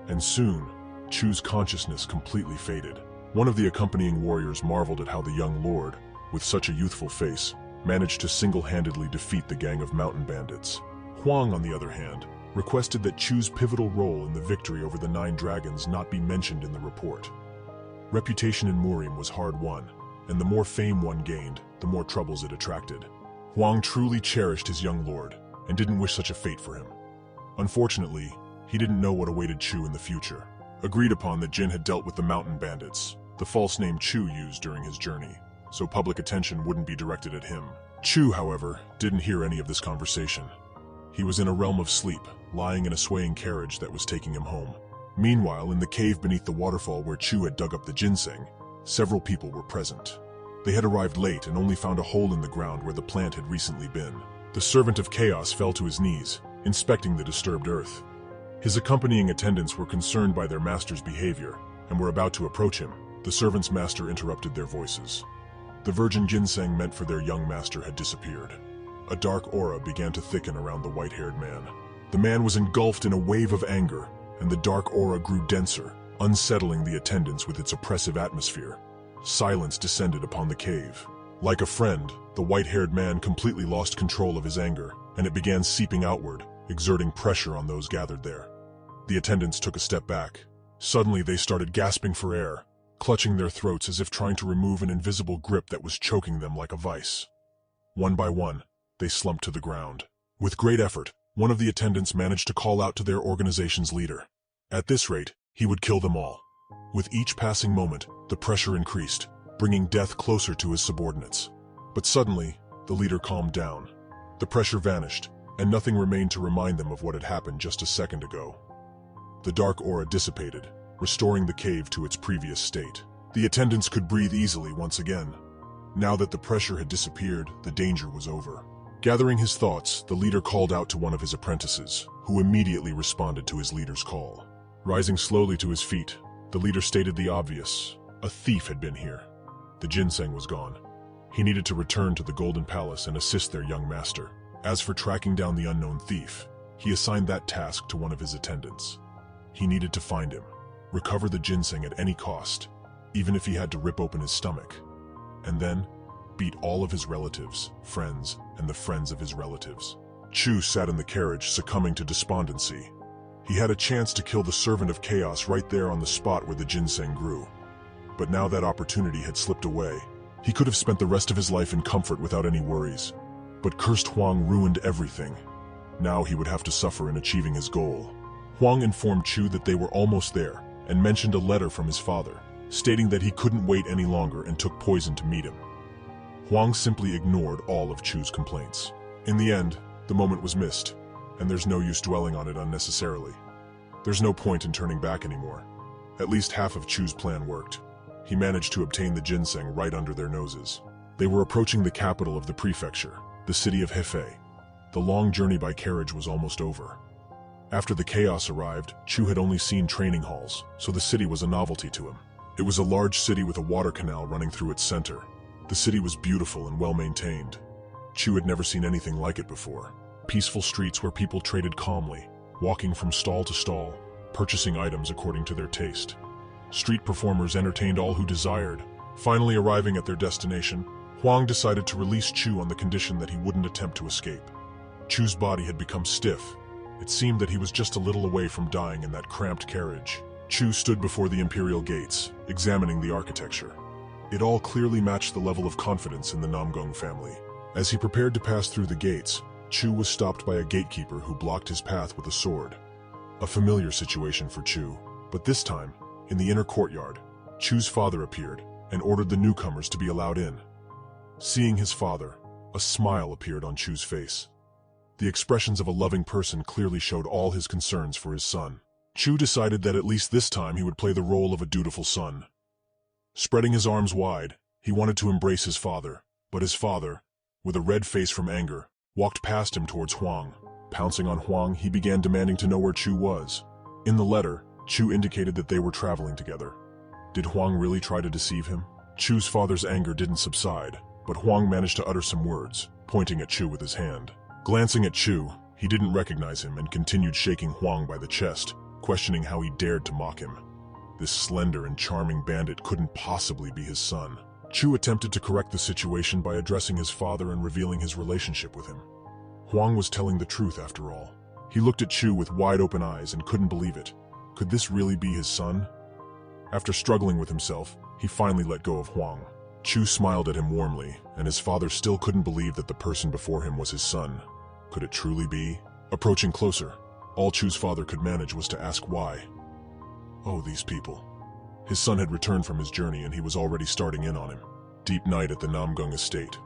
And soon, Chu's consciousness completely faded. One of the accompanying warriors marveled at how the young lord, with such a youthful face, managed to single-handedly defeat the gang of mountain bandits. Huang, on the other hand, requested that Chu's pivotal role in the victory over the 9 dragons not be mentioned in the report. Reputation in Murim was hard-won, and the more fame one gained, the more troubles it attracted. Huang truly cherished his young lord, and didn't wish such a fate for him. Unfortunately, he didn't know what awaited Chu in the future. Agreed upon that Jin had dealt with the mountain bandits, the false name Chu used during his journey, so public attention wouldn't be directed at him. Chu, however, didn't hear any of this conversation. He was in a realm of sleep, lying in a swaying carriage that was taking him home. Meanwhile, in the cave beneath the waterfall where Chu had dug up the ginseng, several people were present. They had arrived late and only found a hole in the ground where the plant had recently been. The Servant of Chaos fell to his knees, inspecting the disturbed earth. His accompanying attendants were concerned by their master's behavior, and were about to approach him. The servant's master interrupted their voices. The virgin ginseng meant for their young master had disappeared. A dark aura began to thicken around the white-haired man. The man was engulfed in a wave of anger, and the dark aura grew denser, unsettling the attendants with its oppressive atmosphere. Silence descended upon the cave. Like a friend, the white-haired man completely lost control of his anger, and it began seeping outward, exerting pressure on those gathered there. The attendants took a step back. Suddenly they started gasping for air, clutching their throats as if trying to remove an invisible grip that was choking them like a vice. One by one, they slumped to the ground. With great effort, one of the attendants managed to call out to their organization's leader. At this rate, he would kill them all. With each passing moment, the pressure increased, bringing death closer to his subordinates. But suddenly, the leader calmed down. The pressure vanished, and nothing remained to remind them of what had happened just a second ago. The dark aura dissipated, restoring the cave to its previous state. The attendants could breathe easily once again. Now that the pressure had disappeared, the danger was over. Gathering his thoughts, the leader called out to one of his apprentices, who immediately responded to his leader's call. Rising slowly to his feet, the leader stated the obvious. A thief had been here. The ginseng was gone. He needed to return to the Golden Palace and assist their young master. As for tracking down the unknown thief, he assigned that task to one of his attendants. He needed to find him, recover the ginseng at any cost, even if he had to rip open his stomach, and then beat all of his relatives, friends, and the friends of his relatives. Chu sat in the carriage, succumbing to despondency. He had a chance to kill the Servant of Chaos right there on the spot where the ginseng grew. But now that opportunity had slipped away. He could have spent the rest of his life in comfort without any worries. But cursed Huang ruined everything. Now he would have to suffer in achieving his goal. Huang informed Chu that they were almost there, and mentioned a letter from his father, stating that he couldn't wait any longer and took poison to meet him. Huang simply ignored all of Chu's complaints. In the end, the moment was missed, and there's no use dwelling on it unnecessarily. There's no point in turning back anymore. At least half of Chu's plan worked. He managed to obtain the ginseng right under their noses. They were approaching the capital of the prefecture, the city of Hefei. The long journey by carriage was almost over. After the chaos arrived, Chu had only seen training halls, so the city was a novelty to him. It was a large city with a water canal running through its center. The city was beautiful and well-maintained. Chu had never seen anything like it before. Peaceful streets where people traded calmly, walking from stall to stall, purchasing items according to their taste. Street performers entertained all who desired. Finally arriving at their destination, Huang decided to release Chu on the condition that he wouldn't attempt to escape. Chu's body had become stiff. It seemed that he was just a little away from dying in that cramped carriage. Chu stood before the imperial gates, examining the architecture. It all clearly matched the level of confidence in the Namgong family. As he prepared to pass through the gates, Chu was stopped by a gatekeeper who blocked his path with a sword. A familiar situation for Chu, but this time, in the inner courtyard, Chu's father appeared and ordered the newcomers to be allowed in. Seeing his father, a smile appeared on Chu's face. The expressions of a loving person clearly showed all his concerns for his son. Chu decided that at least this time he would play the role of a dutiful son. Spreading his arms wide, he wanted to embrace his father, but his father, with a red face from anger, walked past him towards Huang. Pouncing on Huang, he began demanding to know where Chu was. In the letter, Chu indicated that they were traveling together. Did Huang really try to deceive him? Chu's father's anger didn't subside, but Huang managed to utter some words, pointing at Chu with his hand. Glancing at Chu, he didn't recognize him and continued shaking Huang by the chest, questioning how he dared to mock him. This slender and charming bandit couldn't possibly be his son. Chu attempted to correct the situation by addressing his father and revealing his relationship with him. Huang was telling the truth after all. He looked at Chu with wide-open eyes and couldn't believe it. Could this really be his son? After struggling with himself, he finally let go of Huang. Chu smiled at him warmly, and his father still couldn't believe that the person before him was his son. Could it truly be? Approaching closer, all Chu's father could manage was to ask why. Oh, these people. His son had returned from his journey and he was already starting in on him. Deep night at the Namgung estate.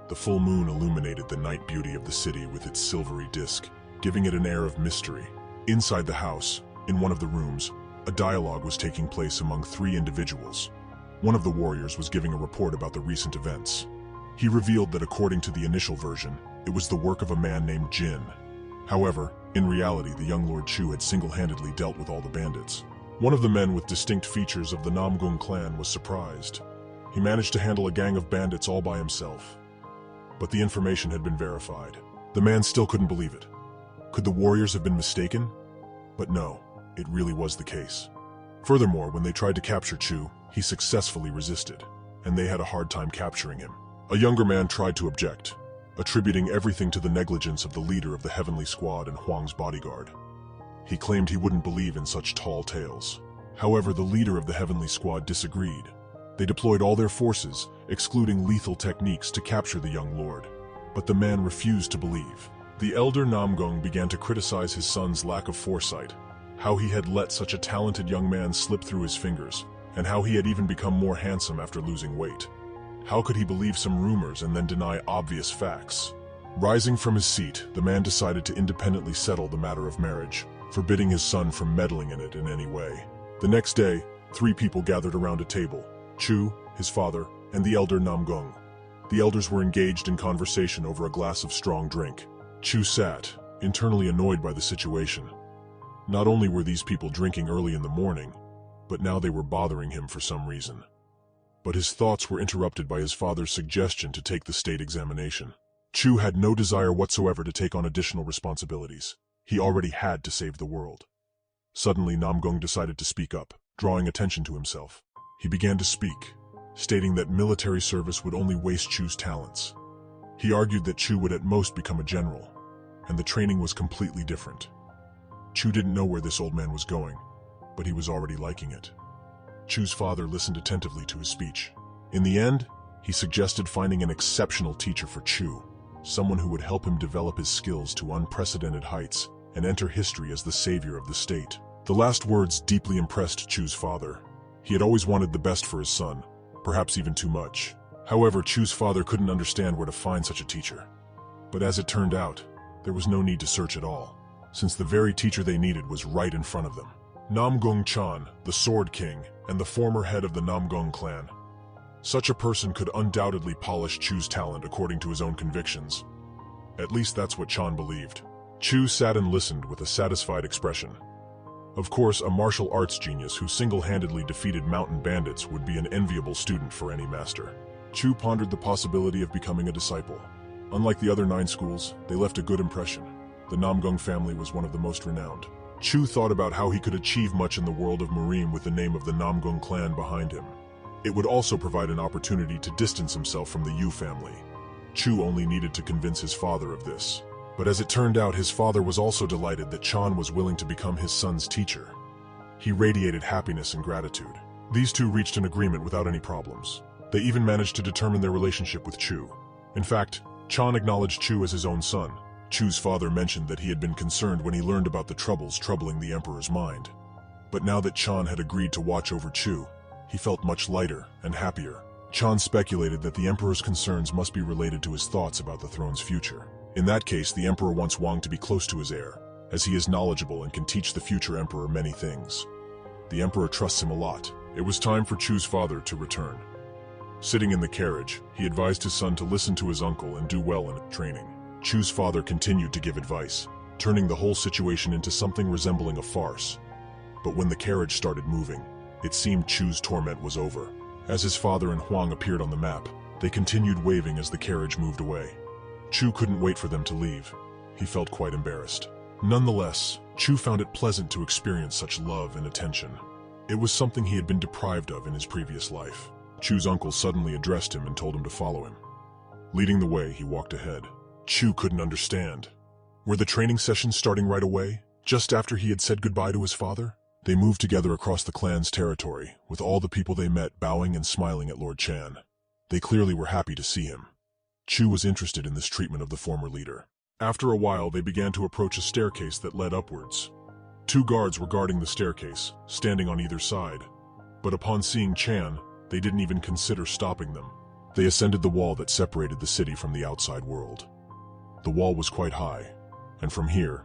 The full moon illuminated the night beauty of the city with its silvery disk, giving it an air of mystery. Inside the house, in one of the rooms, a dialogue was taking place among 3 individuals. One of the warriors was giving a report about the recent events. He revealed that according to the initial version, it was the work of a man named Jin. However, in reality, the young Lord Chu had single-handedly dealt with all the bandits. One of the men with distinct features of the Namgung clan was surprised. He managed to handle a gang of bandits all by himself. But the information had been verified. The man still couldn't believe it. Could the warriors have been mistaken? But no, it really was the case. Furthermore, when they tried to capture Chu, he successfully resisted, and they had a hard time capturing him. A younger man tried to object, attributing everything to the negligence of the leader of the Heavenly Squad and Huang's bodyguard. He claimed he wouldn't believe in such tall tales. However, the leader of the Heavenly Squad disagreed. They deployed all their forces, excluding lethal techniques, to capture the young lord. But the man refused to believe. The elder Namgung began to criticize his son's lack of foresight, how he had let such a talented young man slip through his fingers, and how he had even become more handsome after losing weight. How could he believe some rumors and then deny obvious facts? Rising from his seat, the man decided to independently settle the matter of marriage, forbidding his son from meddling in it in any way. The next day, 3 people gathered around a table: Chu, his father, and the elder Namgung. The elders were engaged in conversation over a glass of strong drink. Chu sat, internally annoyed by the situation. Not only were these people drinking early in the morning, but now they were bothering him for some reason. But his thoughts were interrupted by his father's suggestion to take the state examination. Chu had no desire whatsoever to take on additional responsibilities. He already had to save the world. Suddenly, Namgung decided to speak up, drawing attention to himself. He began to speak, stating that military service would only waste Chu's talents. He argued that Chu would at most become a general, and the training was completely different. Chu didn't know where this old man was going, but he was already liking it. Chu's father listened attentively to his speech. In the end, he suggested finding an exceptional teacher for Chu, someone who would help him develop his skills to unprecedented heights and enter history as the savior of the state. The last words deeply impressed Chu's father. He had always wanted the best for his son, perhaps even too much. However, Chu's father couldn't understand where to find such a teacher. But as it turned out, there was no need to search at all, since the very teacher they needed was right in front of them. Namgung Chan, the Sword King, and the former head of the Namgung clan. Such a person could undoubtedly polish Chu's talent according to his own convictions. At least that's what Chan believed. Chu sat and listened with a satisfied expression. Of course, a martial arts genius who single-handedly defeated mountain bandits would be an enviable student for any master. Chu pondered the possibility of becoming a disciple. Unlike the other 9 schools, they left a good impression. The Namgung family was one of the most renowned. Chu thought about how he could achieve much in the world of Marim with the name of the Namgung clan behind him. It would also provide an opportunity to distance himself from the Yu family. Chu only needed to convince his father of this. But as it turned out, his father was also delighted that Chan was willing to become his son's teacher. He radiated happiness and gratitude. These two reached an agreement without any problems. They even managed to determine their relationship with Chu. In fact, Chan acknowledged Chu as his own son. Chu's father mentioned that he had been concerned when he learned about the troubles troubling the emperor's mind. But now that Chan had agreed to watch over Chu, he felt much lighter and happier. Chan speculated that the emperor's concerns must be related to his thoughts about the throne's future. In that case, the emperor wants Wang to be close to his heir, as he is knowledgeable and can teach the future emperor many things. The emperor trusts him a lot. It was time for Chu's father to return. Sitting in the carriage, he advised his son to listen to his uncle and do well in training. Chu's father continued to give advice, turning the whole situation into something resembling a farce. But when the carriage started moving, it seemed Chu's torment was over. As his father and Huang appeared on the map, they continued waving as the carriage moved away. Chu couldn't wait for them to leave. He felt quite embarrassed. Nonetheless, Chu found it pleasant to experience such love and attention. It was something he had been deprived of in his previous life. Chu's uncle suddenly addressed him and told him to follow him. Leading the way, he walked ahead. Chu couldn't understand. Were the training sessions starting right away, just after he had said goodbye to his father? They moved together across the clan's territory, with all the people they met bowing and smiling at Lord Chan. They clearly were happy to see him. Chu was interested in this treatment of the former leader. After a while, they began to approach a staircase that led upwards. 2 guards were guarding the staircase, standing on either side. But upon seeing Chan, they didn't even consider stopping them. They ascended the wall that separated the city from the outside world. The wall was quite high, and from here,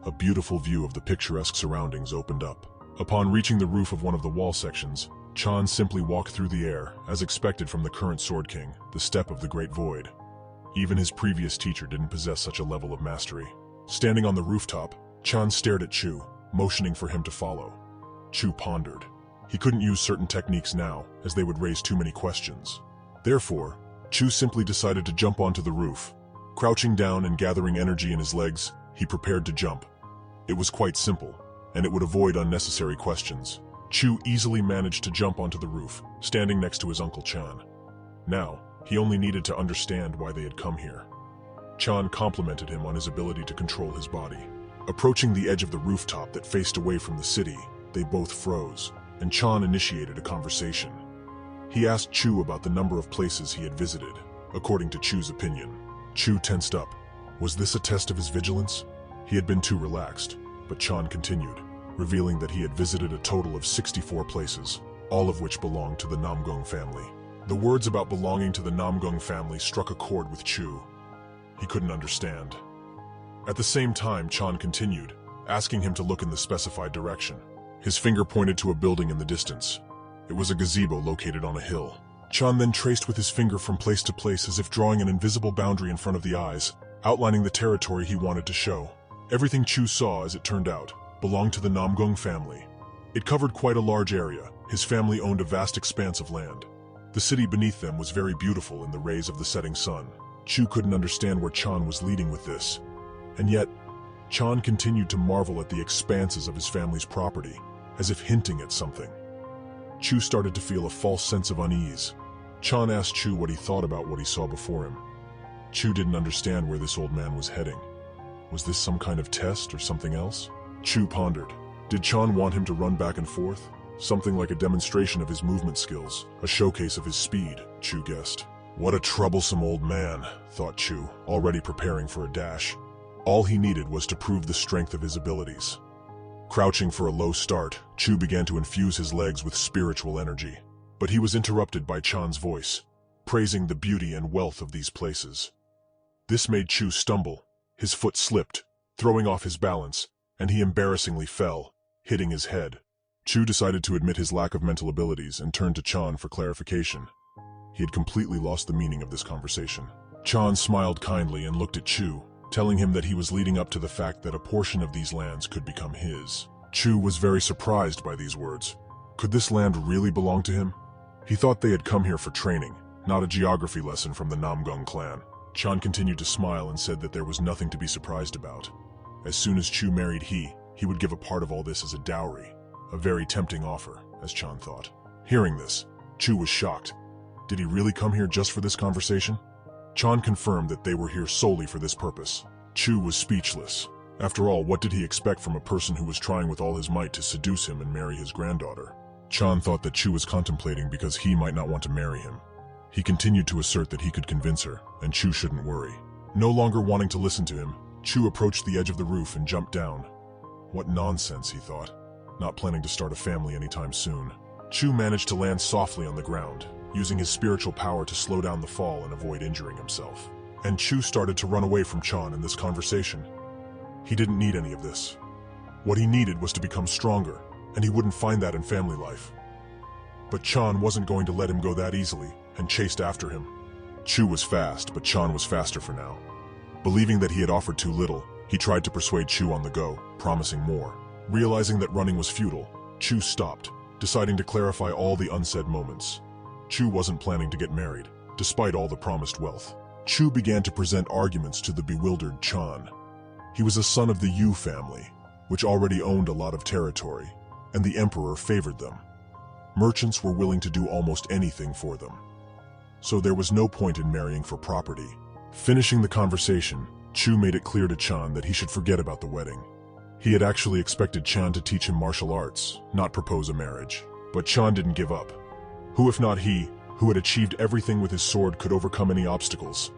a beautiful view of the picturesque surroundings opened up. Upon reaching the roof of one of the wall sections, Chan simply walked through the air, as expected from the current Sword King, the step of the Great Void. Even his previous teacher didn't possess such a level of mastery. Standing on the rooftop, Chan stared at Chu, motioning for him to follow. Chu pondered. He couldn't use certain techniques now, as they would raise too many questions. Therefore, Chu simply decided to jump onto the roof. Crouching down and gathering energy in his legs, he prepared to jump. It was quite simple, and it would avoid unnecessary questions. Chu easily managed to jump onto the roof, standing next to his uncle Chan. Now, he only needed to understand why they had come here. Chan complimented him on his ability to control his body. Approaching the edge of the rooftop that faced away from the city, they both froze, and Chan initiated a conversation. He asked Chu about the number of places he had visited, according to Chu's opinion. Chu tensed up. Was this a test of his vigilance? He had been too relaxed, but Chan continued, revealing that he had visited a total of 64 places, all of which belonged to the Namgong family. The words about belonging to the Namgong family struck a chord with Chu. He couldn't understand. At the same time, Chan continued, asking him to look in the specified direction. His finger pointed to a building in the distance. It was a gazebo located on a hill. Chan then traced with his finger from place to place as if drawing an invisible boundary in front of the eyes, outlining the territory he wanted to show. Everything Chu saw, as it turned out, belonged to the Namgong family. It covered quite a large area. His family owned a vast expanse of land. The city beneath them was very beautiful in the rays of the setting sun. Chu couldn't understand where Chan was leading with this. And yet, Chan continued to marvel at the expanses of his family's property, as if hinting at something. Chu started to feel a false sense of unease. Chan asked Chu what he thought about what he saw before him. Chu didn't understand where this old man was heading. Was this some kind of test or something else? Chu pondered. Did Chan want him to run back and forth? Something like a demonstration of his movement skills, a showcase of his speed, Chu guessed. What a troublesome old man, thought Chu, already preparing for a dash. All he needed was to prove the strength of his abilities. Crouching for a low start, Chu began to infuse his legs with spiritual energy. But he was interrupted by Chan's voice, praising the beauty and wealth of these places. This made Chu stumble. His foot slipped, throwing off his balance, and he embarrassingly fell, hitting his head. Chu decided to admit his lack of mental abilities and turned to Chan for clarification. He had completely lost the meaning of this conversation. Chan smiled kindly and looked at Chu, telling him that he was leading up to the fact that a portion of these lands could become his. Chu was very surprised by these words. Could this land really belong to him? He thought they had come here for training, not a geography lesson from the Namgong clan. Chan continued to smile and said that there was nothing to be surprised about. As soon as Chu married he would give a part of all this as a dowry. A very tempting offer, as Chan thought. Hearing this, Chu was shocked. Did he really come here just for this conversation? Chan confirmed that they were here solely for this purpose. Chu was speechless. After all, what did he expect from a person who was trying with all his might to seduce him and marry his granddaughter? Chan thought that Chu was contemplating because he might not want to marry him. He continued to assert that he could convince her, and Chu shouldn't worry. No longer wanting to listen to him, Chu approached the edge of the roof and jumped down. What nonsense, he thought. Not planning to start a family anytime soon. Chu managed to land softly on the ground, using his spiritual power to slow down the fall and avoid injuring himself. And Chu started to run away from Chan in this conversation. He didn't need any of this. What he needed was to become stronger, and he wouldn't find that in family life. But Chan wasn't going to let him go that easily, and chased after him. Chu was fast, but Chan was faster for now. Believing that he had offered too little, he tried to persuade Chu on the go, promising more. Realizing that running was futile, Chu stopped, deciding to clarify all the unsaid moments. Chu wasn't planning to get married, despite all the promised wealth. Chu began to present arguments to the bewildered Chan. He was a son of the Yu family, which already owned a lot of territory, and the emperor favored them. Merchants were willing to do almost anything for them. So there was no point in marrying for property. Finishing the conversation, Chu made it clear to Chan that he should forget about the wedding. He had actually expected Chan to teach him martial arts, not propose a marriage. But Chan didn't give up. Who if not he, who had achieved everything with his sword, could overcome any obstacles?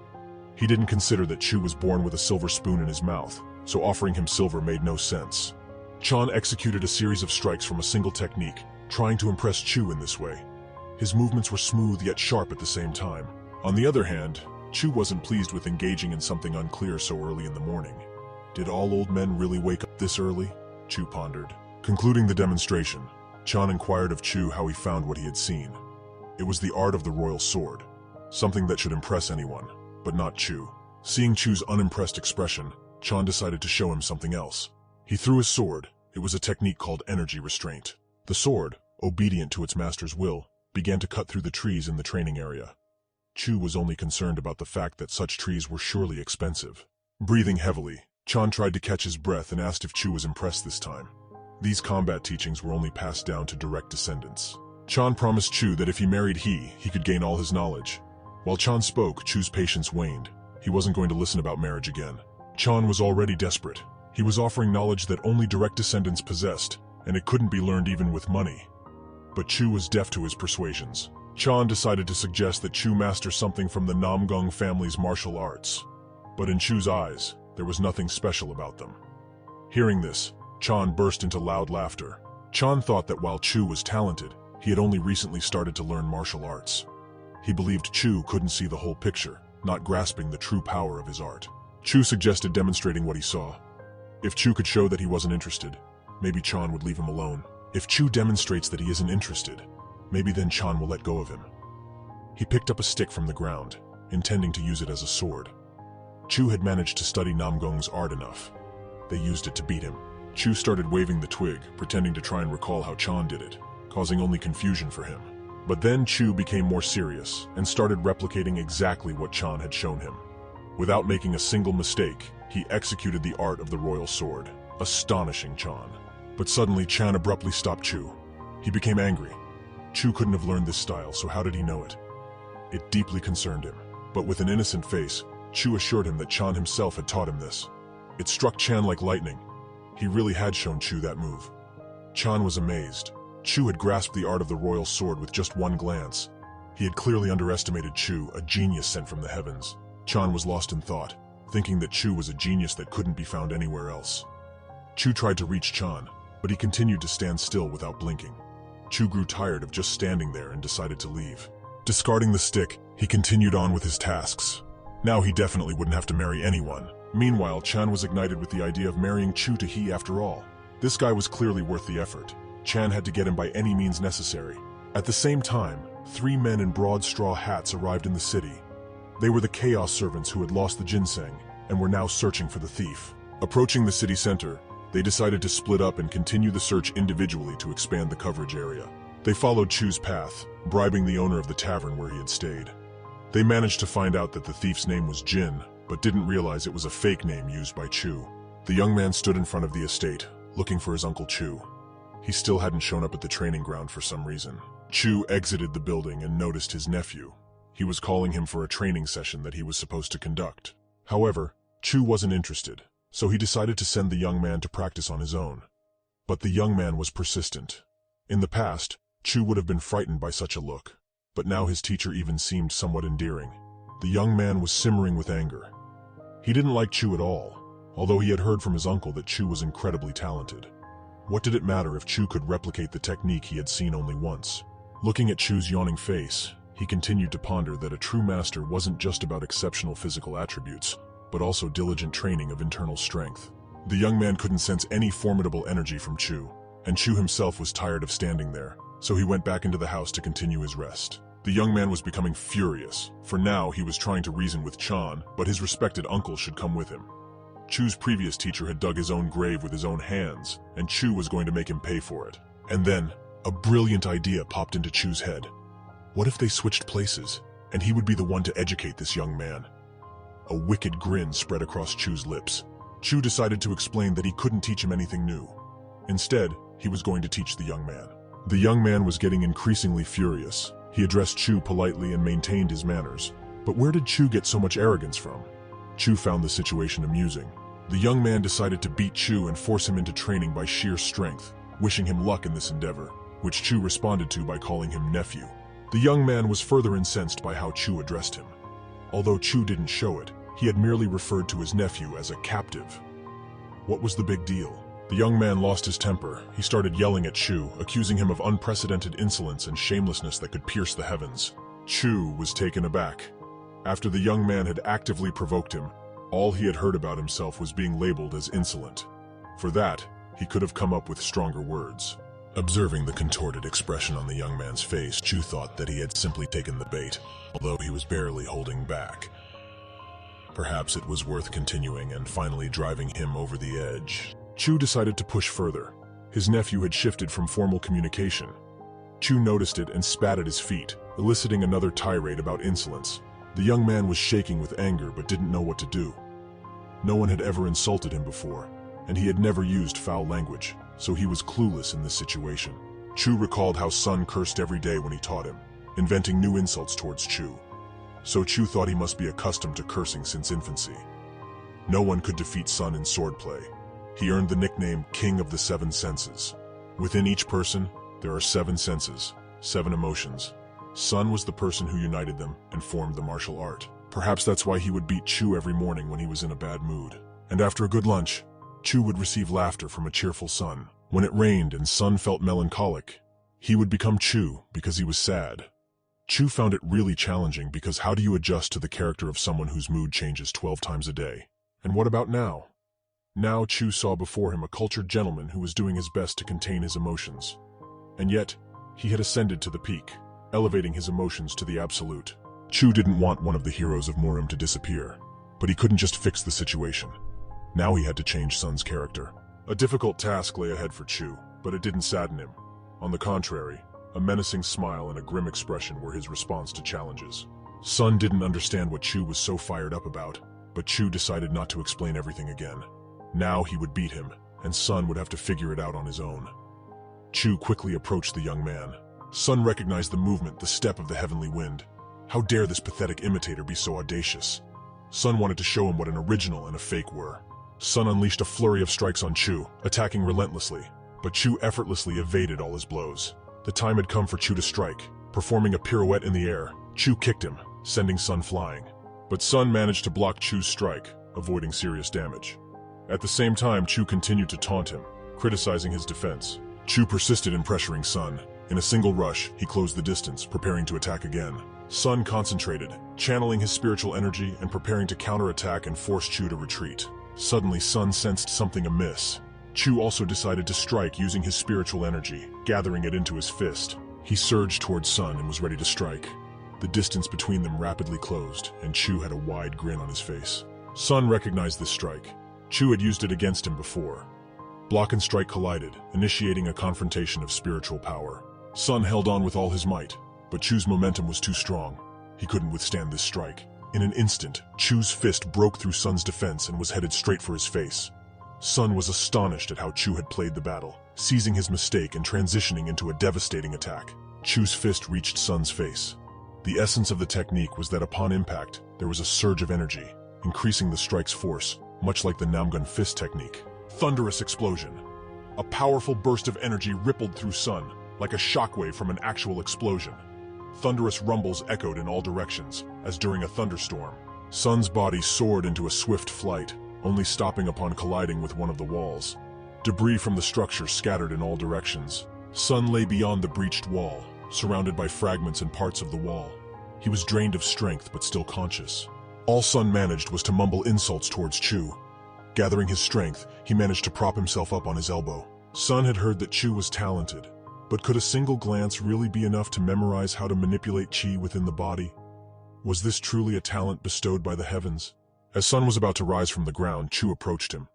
He didn't consider that Chu was born with a silver spoon in his mouth, so offering him silver made no sense. Chan executed a series of strikes from a single technique, trying to impress Chu in this way. His movements were smooth yet sharp at the same time. On the other hand, Chu wasn't pleased with engaging in something unclear so early in the morning. Did all old men really wake up this early? Chu pondered. Concluding the demonstration, Chan inquired of Chu how he found what he had seen. It was the art of the royal sword, something that should impress anyone, but not Chu. Seeing Chu's unimpressed expression, Chan decided to show him something else. He threw his sword. It was a technique called energy restraint. The sword, obedient to its master's will, began to cut through the trees in the training area. Chu was only concerned about the fact that such trees were surely expensive. Breathing heavily, Chan tried to catch his breath and asked if Chu was impressed this time. These combat teachings were only passed down to direct descendants. Chan promised Chu that if he married he could gain all his knowledge. While Chan spoke, Chu's patience waned. He wasn't going to listen about marriage again. Chan was already desperate. He was offering knowledge that only direct descendants possessed, and it couldn't be learned even with money. But Chu was deaf to his persuasions. Chan decided to suggest that Chu master something from the Namgung family's martial arts. But in Chu's eyes, there was nothing special about them. Hearing this, Chan burst into loud laughter. Chan thought that while Chu was talented, he had only recently started to learn martial arts. He believed Chu couldn't see the whole picture, not grasping the true power of his art. Chu suggested demonstrating what he saw. If Chu could show that he wasn't interested, maybe Chan would leave him alone. If Chu demonstrates that he isn't interested, maybe then Chan will let go of him. He picked up a stick from the ground, intending to use it as a sword. Chu had managed to study Namgung's art enough. They used it to beat him. Chu started waving the twig, pretending to try and recall how Chan did it, causing only confusion for him. But then Chu became more serious and started replicating exactly what Chan had shown him. Without making a single mistake, he executed the art of the royal sword, astonishing Chan. But suddenly Chan abruptly stopped Chu. He became angry. Chu couldn't have learned this style, so how did he know it? It deeply concerned him. But with an innocent face, Chu assured him that Chan himself had taught him this. It struck Chan like lightning. He really had shown Chu that move. Chan was amazed. Chu had grasped the art of the royal sword with just one glance. He had clearly underestimated Chu, a genius sent from the heavens. Chan was lost in thought, thinking that Chu was a genius that couldn't be found anywhere else. Chu tried to reach Chan, but he continued to stand still without blinking. Chu grew tired of just standing there and decided to leave. Discarding the stick, he continued on with his tasks. Now he definitely wouldn't have to marry anyone. Meanwhile, Chan was ignited with the idea of marrying Chu to he after all. This guy was clearly worth the effort. Chan had to get him by any means necessary. At the same time, 3 men in broad straw hats arrived in the city. They were the Chaos Servants who had lost the ginseng and were now searching for the thief. Approaching the city center, they decided to split up and continue the search individually to expand the coverage area. They followed Chu's path, bribing the owner of the tavern where he had stayed. They managed to find out that the thief's name was Jin, but didn't realize it was a fake name used by Chu. The young man stood in front of the estate, looking for his Uncle Chu. He still hadn't shown up at the training ground for some reason. Chu exited the building and noticed his nephew. He was calling him for a training session that he was supposed to conduct. However, Chu wasn't interested, so he decided to send the young man to practice on his own. But the young man was persistent. In the past, Chu would have been frightened by such a look, but now his teacher even seemed somewhat endearing. The young man was simmering with anger. He didn't like Chu at all, although he had heard from his uncle that Chu was incredibly talented. What did it matter if Chu could replicate the technique he had seen only once? Looking at Chu's yawning face, he continued to ponder that a true master wasn't just about exceptional physical attributes, but also diligent training of internal strength. The young man couldn't sense any formidable energy from Chu, and Chu himself was tired of standing there, so he went back into the house to continue his rest. The young man was becoming furious, for now he was trying to reason with Chan, but his respected uncle should come with him. Chu's previous teacher had dug his own grave with his own hands, and Chu was going to make him pay for it. And then, a brilliant idea popped into Chu's head. What if they switched places, and he would be the one to educate this young man? A wicked grin spread across Chu's lips. Chu decided to explain that he couldn't teach him anything new. Instead, he was going to teach the young man. The young man was getting increasingly furious. He addressed Chu politely and maintained his manners. But where did Chu get so much arrogance from? Chu found the situation amusing. The young man decided to beat Chu and force him into training by sheer strength, wishing him luck in this endeavor, which Chu responded to by calling him nephew. The young man was further incensed by how Chu addressed him. Although Chu didn't show it, he had merely referred to his nephew as a captive. What was the big deal? The young man lost his temper. He started yelling at Chu, accusing him of unprecedented insolence and shamelessness that could pierce the heavens. Chu was taken aback. After the young man had actively provoked him, all he had heard about himself was being labeled as insolent. For that, he could have come up with stronger words. Observing the contorted expression on the young man's face, Chu thought that he had simply taken the bait, although he was barely holding back. Perhaps it was worth continuing and finally driving him over the edge. Chu decided to push further. His nephew had shifted from formal communication. Chu noticed it and spat at his feet, eliciting another tirade about insolence. The young man was shaking with anger but didn't know what to do. No one had ever insulted him before, and he had never used foul language, so he was clueless in this situation. Chu recalled how Sun cursed every day when he taught him, inventing new insults towards Chu. So Chu thought he must be accustomed to cursing since infancy. No one could defeat Sun in swordplay. He earned the nickname King of the Seven Senses. Within each person, there are 7 senses, 7 emotions. Sun was the person who united them and formed the martial art. Perhaps that's why he would beat Chu every morning when he was in a bad mood. And after a good lunch, Chu would receive laughter from a cheerful Sun. When it rained and Sun felt melancholic, he would become Chu because he was sad. Chu found it really challenging because how do you adjust to the character of someone whose mood changes 12 times a day? And what about now? Now Chu saw before him a cultured gentleman who was doing his best to contain his emotions. And yet, he had ascended to the peak, elevating his emotions to the absolute. Chu didn't want one of the heroes of Murim to disappear, but he couldn't just fix the situation. Now he had to change Sun's character. A difficult task lay ahead for Chu, but it didn't sadden him. On the contrary, a menacing smile and a grim expression were his response to challenges. Sun didn't understand what Chu was so fired up about, but Chu decided not to explain everything again. Now he would beat him, and Sun would have to figure it out on his own. Chu quickly approached the young man. Sun recognized the movement, the step of the heavenly wind. How dare this pathetic imitator be so audacious? Sun wanted to show him what an original and a fake were. Sun unleashed a flurry of strikes on Chu, attacking relentlessly, but Chu effortlessly evaded all his blows. The time had come for Chu to strike. Performing a pirouette in the air, Chu kicked him, sending Sun flying. But Sun managed to block Chu's strike, avoiding serious damage. At the same time, Chu continued to taunt him, criticizing his defense. Chu persisted in pressuring Sun. In a single rush, he closed the distance, preparing to attack again. Sun concentrated, channeling his spiritual energy and preparing to counterattack and force Chu to retreat. Suddenly, Sun sensed something amiss. Chu also decided to strike using his spiritual energy, gathering it into his fist. He surged towards Sun and was ready to strike. The distance between them rapidly closed, and Chu had a wide grin on his face. Sun recognized this strike. Chu had used it against him before. Block and strike collided, initiating a confrontation of spiritual power. Sun held on with all his might, but Chu's momentum was too strong. He couldn't withstand this strike. In an instant, Chu's fist broke through Sun's defense and was headed straight for his face. Sun was astonished at how Chu had played the battle, seizing his mistake and transitioning into a devastating attack. Chu's fist reached Sun's face. The essence of the technique was that upon impact, there was a surge of energy, increasing the strike's force, much like the Namgun fist technique. Thunderous explosion. A powerful burst of energy rippled through Sun, like a shockwave from an actual explosion. Thunderous rumbles echoed in all directions, as during a thunderstorm. Sun's body soared into a swift flight, only stopping upon colliding with one of the walls. Debris from the structure scattered in all directions. Sun lay beyond the breached wall, surrounded by fragments and parts of the wall. He was drained of strength but still conscious. All Sun managed was to mumble insults towards Chu. Gathering his strength, he managed to prop himself up on his elbow. Sun had heard that Chu was talented, but could a single glance really be enough to memorize how to manipulate qi within the body? Was this truly a talent bestowed by the heavens? As Sun was about to rise from the ground, Chu approached him,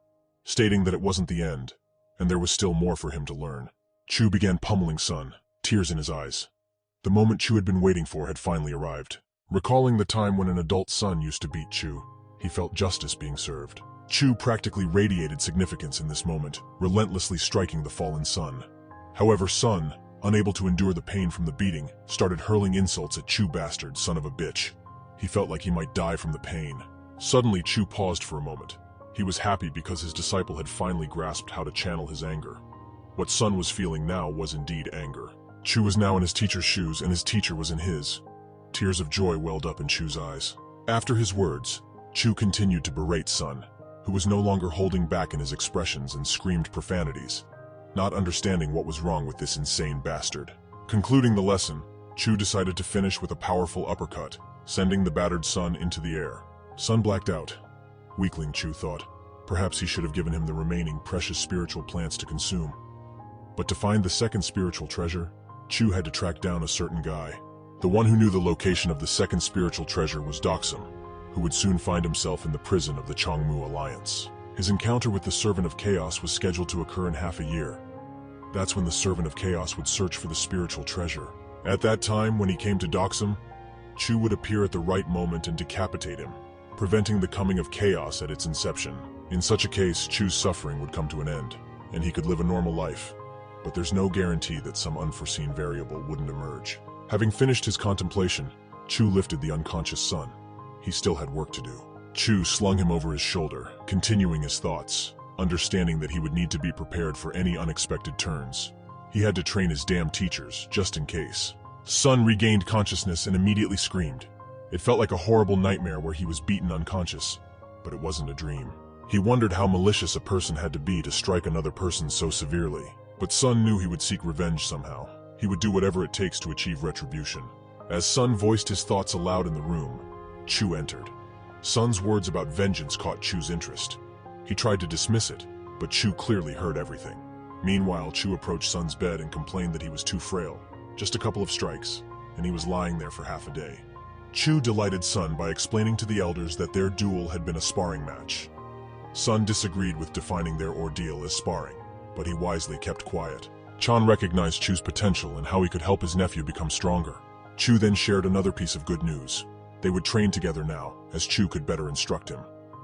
stating that it wasn't the end, and there was still more for him to learn. Chu began pummeling Sun, tears in his eyes. The moment Chu had been waiting for had finally arrived. Recalling the time when an adult son used to beat Chu, he felt justice being served. Chu practically radiated significance in this moment, relentlessly striking the fallen Sun. However, Sun, unable to endure the pain from the beating, started hurling insults at Chu. Bastard, son of a bitch. He felt like he might die from the pain. Suddenly, Chu paused for a moment. He was happy because his disciple had finally grasped how to channel his anger. What Sun was feeling now was indeed anger. Chu was now in his teacher's shoes, and his teacher was in his. Tears of joy welled up in Chu's eyes. After his words, Chu continued to berate Sun, who was no longer holding back in his expressions and screamed profanities, not understanding what was wrong with this insane bastard. Concluding the lesson, Chu decided to finish with a powerful uppercut, sending the battered Sun into the air. Sun blacked out. Weakling, Chu thought. Perhaps he should have given him the remaining precious spiritual plants to consume. But to find the second spiritual treasure, Chu had to track down a certain guy. The one who knew the location of the second spiritual treasure was Doxum, who would soon find himself in the prison of the Chongmu Alliance. His encounter with the Servant of Chaos was scheduled to occur in half a year. That's when the Servant of Chaos would search for the spiritual treasure. At that time, when he came to Doxum, Chu would appear at the right moment and decapitate him, preventing the coming of chaos at its inception. In such a case, Chu's suffering would come to an end, and he could live a normal life. But there's no guarantee that some unforeseen variable wouldn't emerge. Having finished his contemplation, Chu lifted the unconscious Sun. He still had work to do. Chu slung him over his shoulder, continuing his thoughts, understanding that he would need to be prepared for any unexpected turns. He had to train his damn teachers, just in case. Sun regained consciousness and immediately screamed. It felt like a horrible nightmare where he was beaten unconscious, but it wasn't a dream. He wondered how malicious a person had to be to strike another person so severely. But Sun knew he would seek revenge somehow. He would do whatever it takes to achieve retribution. As Sun voiced his thoughts aloud in the room, Chu entered. Sun's words about vengeance caught Chu's interest. He tried to dismiss it, but Chu clearly heard everything. Meanwhile, Chu approached Sun's bed and complained that he was too frail. Just a couple of strikes, and he was lying there for half a day. Chu delighted Sun by explaining to the elders that their duel had been a sparring match. Sun disagreed with defining their ordeal as sparring, but he wisely kept quiet. Chan recognized Chu's potential and how he could help his nephew become stronger. Chu then shared another piece of good news. They would train together now, as Chu could better instruct him.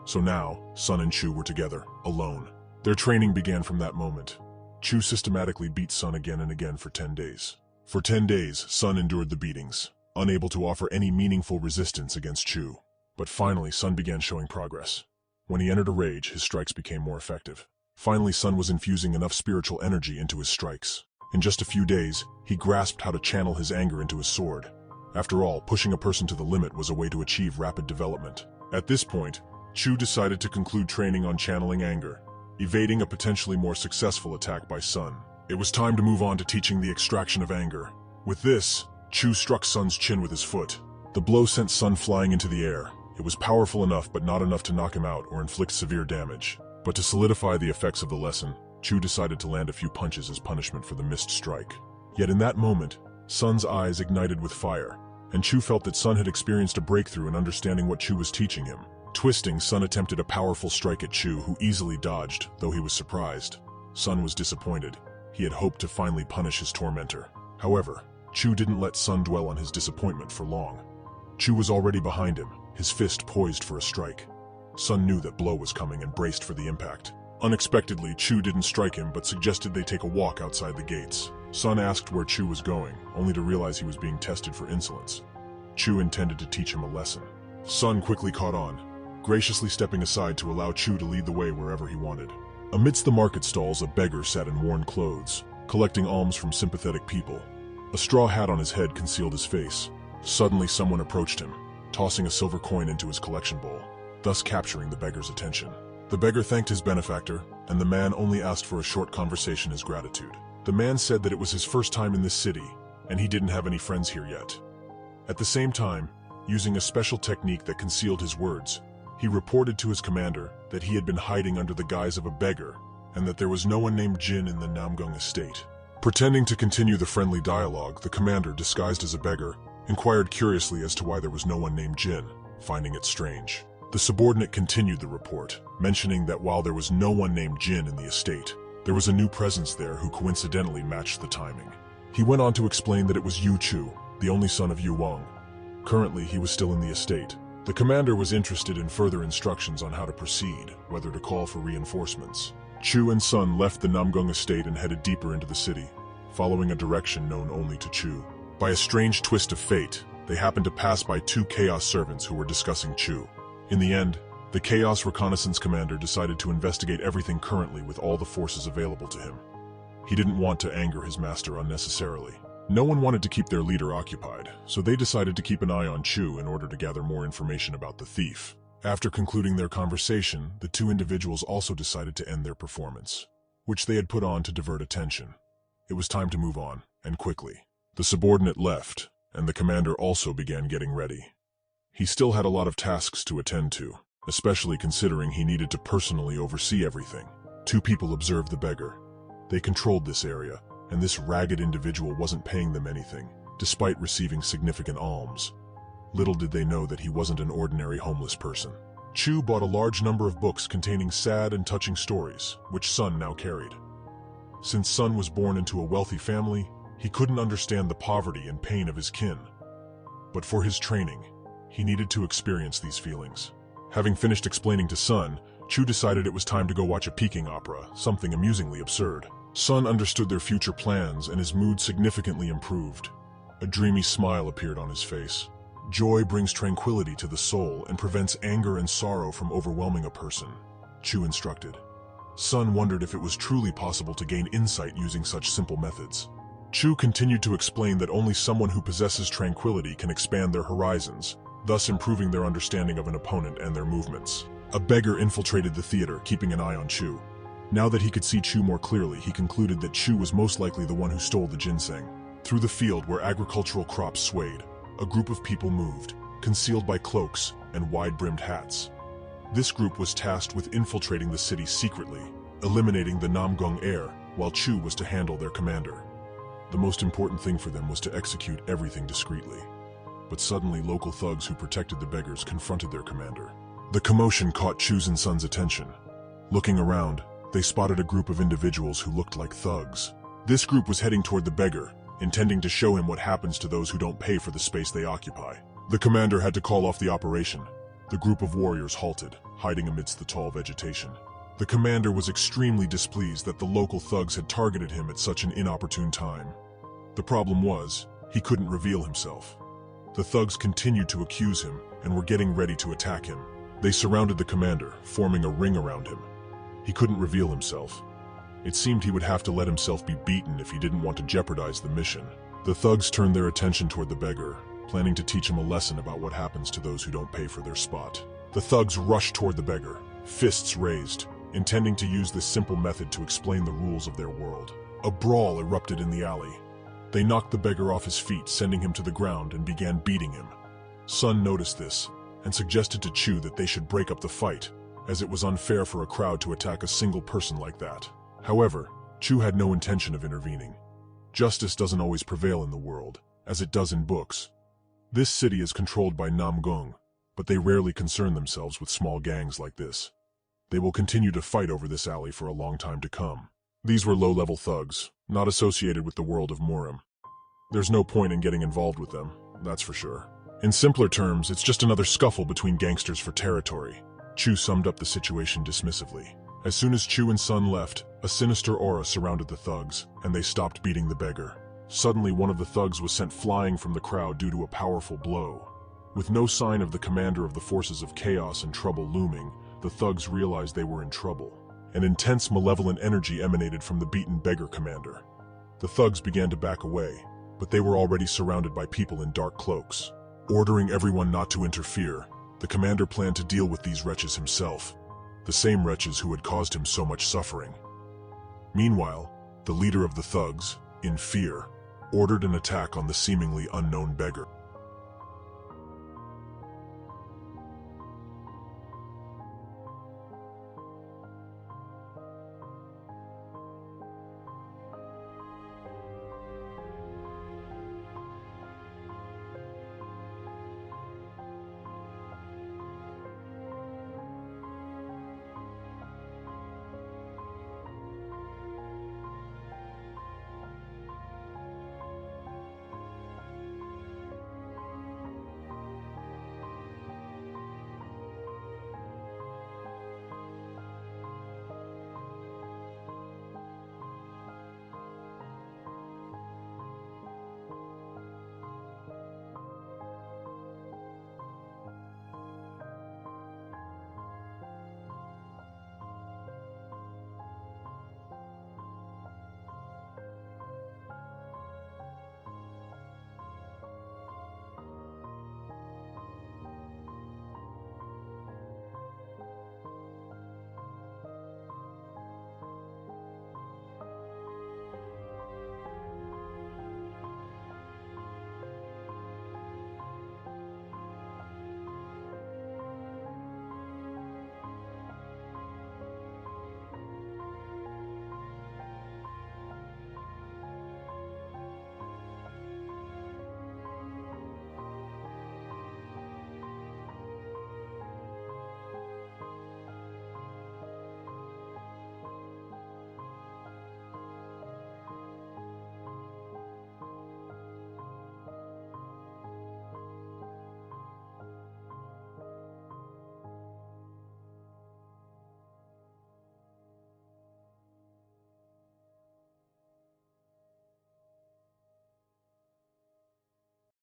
So now, Sun and Chu were together, alone. Their training began from that moment. Chu systematically beat Sun again and again for 10 days. For 10 days, Sun endured the beatings, unable to offer any meaningful resistance against Chu. But finally, Sun began showing progress. When he entered a rage, his strikes became more effective. Finally, Sun was infusing enough spiritual energy into his strikes. In just a few days, he grasped how to channel his anger into his sword. After all, pushing a person to the limit was a way to achieve rapid development. At this point, Chu decided to conclude training on channeling anger, evading a potentially more successful attack by Sun. It was time to move on to teaching the extraction of anger. With this, Chu struck Sun's chin with his foot. The blow sent Sun flying into the air. It was powerful enough, but not enough to knock him out or inflict severe damage. But to solidify the effects of the lesson, Chu decided to land a few punches as punishment for the missed strike. Yet in that moment, Sun's eyes ignited with fire, and Chu felt that Sun had experienced a breakthrough in understanding what Chu was teaching him. Twisting, Sun attempted a powerful strike at Chu, who easily dodged, though he was surprised. Sun was disappointed. He had hoped to finally punish his tormentor. However, Chu didn't let Sun dwell on his disappointment for long. Chu was already behind him, his fist poised for a strike. Sun knew that blow was coming and braced for the impact. Unexpectedly, Chu didn't strike him but suggested they take a walk outside the gates. Sun asked where Chu was going, only to realize he was being tested for insolence. Chu intended to teach him a lesson. Sun quickly caught on, graciously stepping aside to allow Chu to lead the way wherever he wanted. Amidst the market stalls, a beggar sat in worn clothes, collecting alms from sympathetic people. A straw hat on his head concealed his face. Suddenly, someone approached him. tossing a silver coin into his collection bowl, thus capturing the beggar's attention. The beggar thanked his benefactor, and the man only asked for a short conversation as gratitude. The man said that it was his first time in this city, and he didn't have any friends here yet. At the same time, using a special technique that concealed his words, he reported to his commander that he had been hiding under the guise of a beggar, and that there was no one named Jin in the Namgung estate. Pretending to continue the friendly dialogue, the commander, disguised as a beggar, inquired curiously as to why there was no one named Jin, finding it strange. The subordinate continued the report, mentioning that while there was no one named Jin in the estate, there was a new presence there who coincidentally matched the timing. He went on to explain that it was Yu Chu, the only son of Yu Wang. Currently, he was still in the estate. The commander was interested in further instructions on how to proceed, whether to call for reinforcements. Chu and Sun left the Namgung estate and headed deeper into the city, following a direction known only to Chu. By a strange twist of fate, they happened to pass by two Chaos servants who were discussing Chu. In the end, the Chaos Reconnaissance Commander decided to investigate everything currently with all the forces available to him. He didn't want to anger his master unnecessarily. No one wanted to keep their leader occupied, so they decided to keep an eye on Chu in order to gather more information about the thief. After concluding their conversation, the two individuals also decided to end their performance, which they had put on to divert attention. It was time to move on, and quickly. The subordinate left, and the commander also began getting ready. He still had a lot of tasks to attend to, especially considering he needed to personally oversee everything. Two people observed the beggar. They controlled this area, and this ragged individual wasn't paying them anything, despite receiving significant alms. Little did they know that he wasn't an ordinary homeless person. Chu bought a large number of books containing sad and touching stories, which Sun now carried. Since Sun was born into a wealthy family, he couldn't understand the poverty and pain of his kin. But for his training, he needed to experience these feelings. Having finished explaining to Sun, Chu decided it was time to go watch a Peking opera, something amusingly absurd. Sun understood their future plans, and his mood significantly improved. A dreamy smile appeared on his face. Joy brings tranquility to the soul and prevents anger and sorrow from overwhelming a person, Chu instructed. Sun wondered if it was truly possible to gain insight using such simple methods. Chu continued to explain that only someone who possesses tranquility can expand their horizons, thus improving their understanding of an opponent and their movements. A beggar infiltrated the theater, keeping an eye on Chu. Now that he could see Chu more clearly, he concluded that Chu was most likely the one who stole the ginseng. Through the field where agricultural crops swayed, a group of people moved, concealed by cloaks and wide-brimmed hats. This group was tasked with infiltrating the city secretly, eliminating the Namgung heir, while Chu was to handle their commander. The most important thing for them was to execute everything discreetly. But suddenly, local thugs who protected the beggars confronted their commander. The commotion caught Chu's and Sun's attention. Looking around, they spotted a group of individuals who looked like thugs. This group was heading toward the beggar, intending to show him what happens to those who don't pay for the space they occupy. The commander had to call off the operation. The group of warriors halted, hiding amidst the tall vegetation. The commander was extremely displeased that the local thugs had targeted him at such an inopportune time. The problem was, he couldn't reveal himself. The thugs continued to accuse him and were getting ready to attack him. They surrounded the commander, forming a ring around him. He couldn't reveal himself. It seemed he would have to let himself be beaten if he didn't want to jeopardize the mission. The thugs turned their attention toward the beggar, planning to teach him a lesson about what happens to those who don't pay for their spot. The thugs rushed toward the beggar, fists raised, intending to use this simple method to explain the rules of their world. A brawl erupted in the alley. They knocked the beggar off his feet, sending him to the ground, and began beating him. Sun noticed this, and suggested to Chu that they should break up the fight, as it was unfair for a crowd to attack a single person like that. However, Chu had no intention of intervening. Justice doesn't always prevail in the world, as it does in books. This city is controlled by Namgung, but they rarely concern themselves with small gangs like this. They will continue to fight over this alley for a long time to come. These were low-level thugs, not associated with the world of Murim. There's no point in getting involved with them, that's for sure. In simpler terms, it's just another scuffle between gangsters for territory. Chu summed up the situation dismissively. As soon as Chu and Sun left, a sinister aura surrounded the thugs, and they stopped beating the beggar. Suddenly, one of the thugs was sent flying from the crowd due to a powerful blow. With no sign of the commander of the forces of chaos and trouble looming, the thugs realized they were in trouble. An intense malevolent energy emanated from the beaten beggar commander. The thugs began to back away, but they were already surrounded by people in dark cloaks. Ordering everyone not to interfere, the commander planned to deal with these wretches himself, the same wretches who had caused him so much suffering. Meanwhile, the leader of the thugs, in fear, ordered an attack on the seemingly unknown beggar.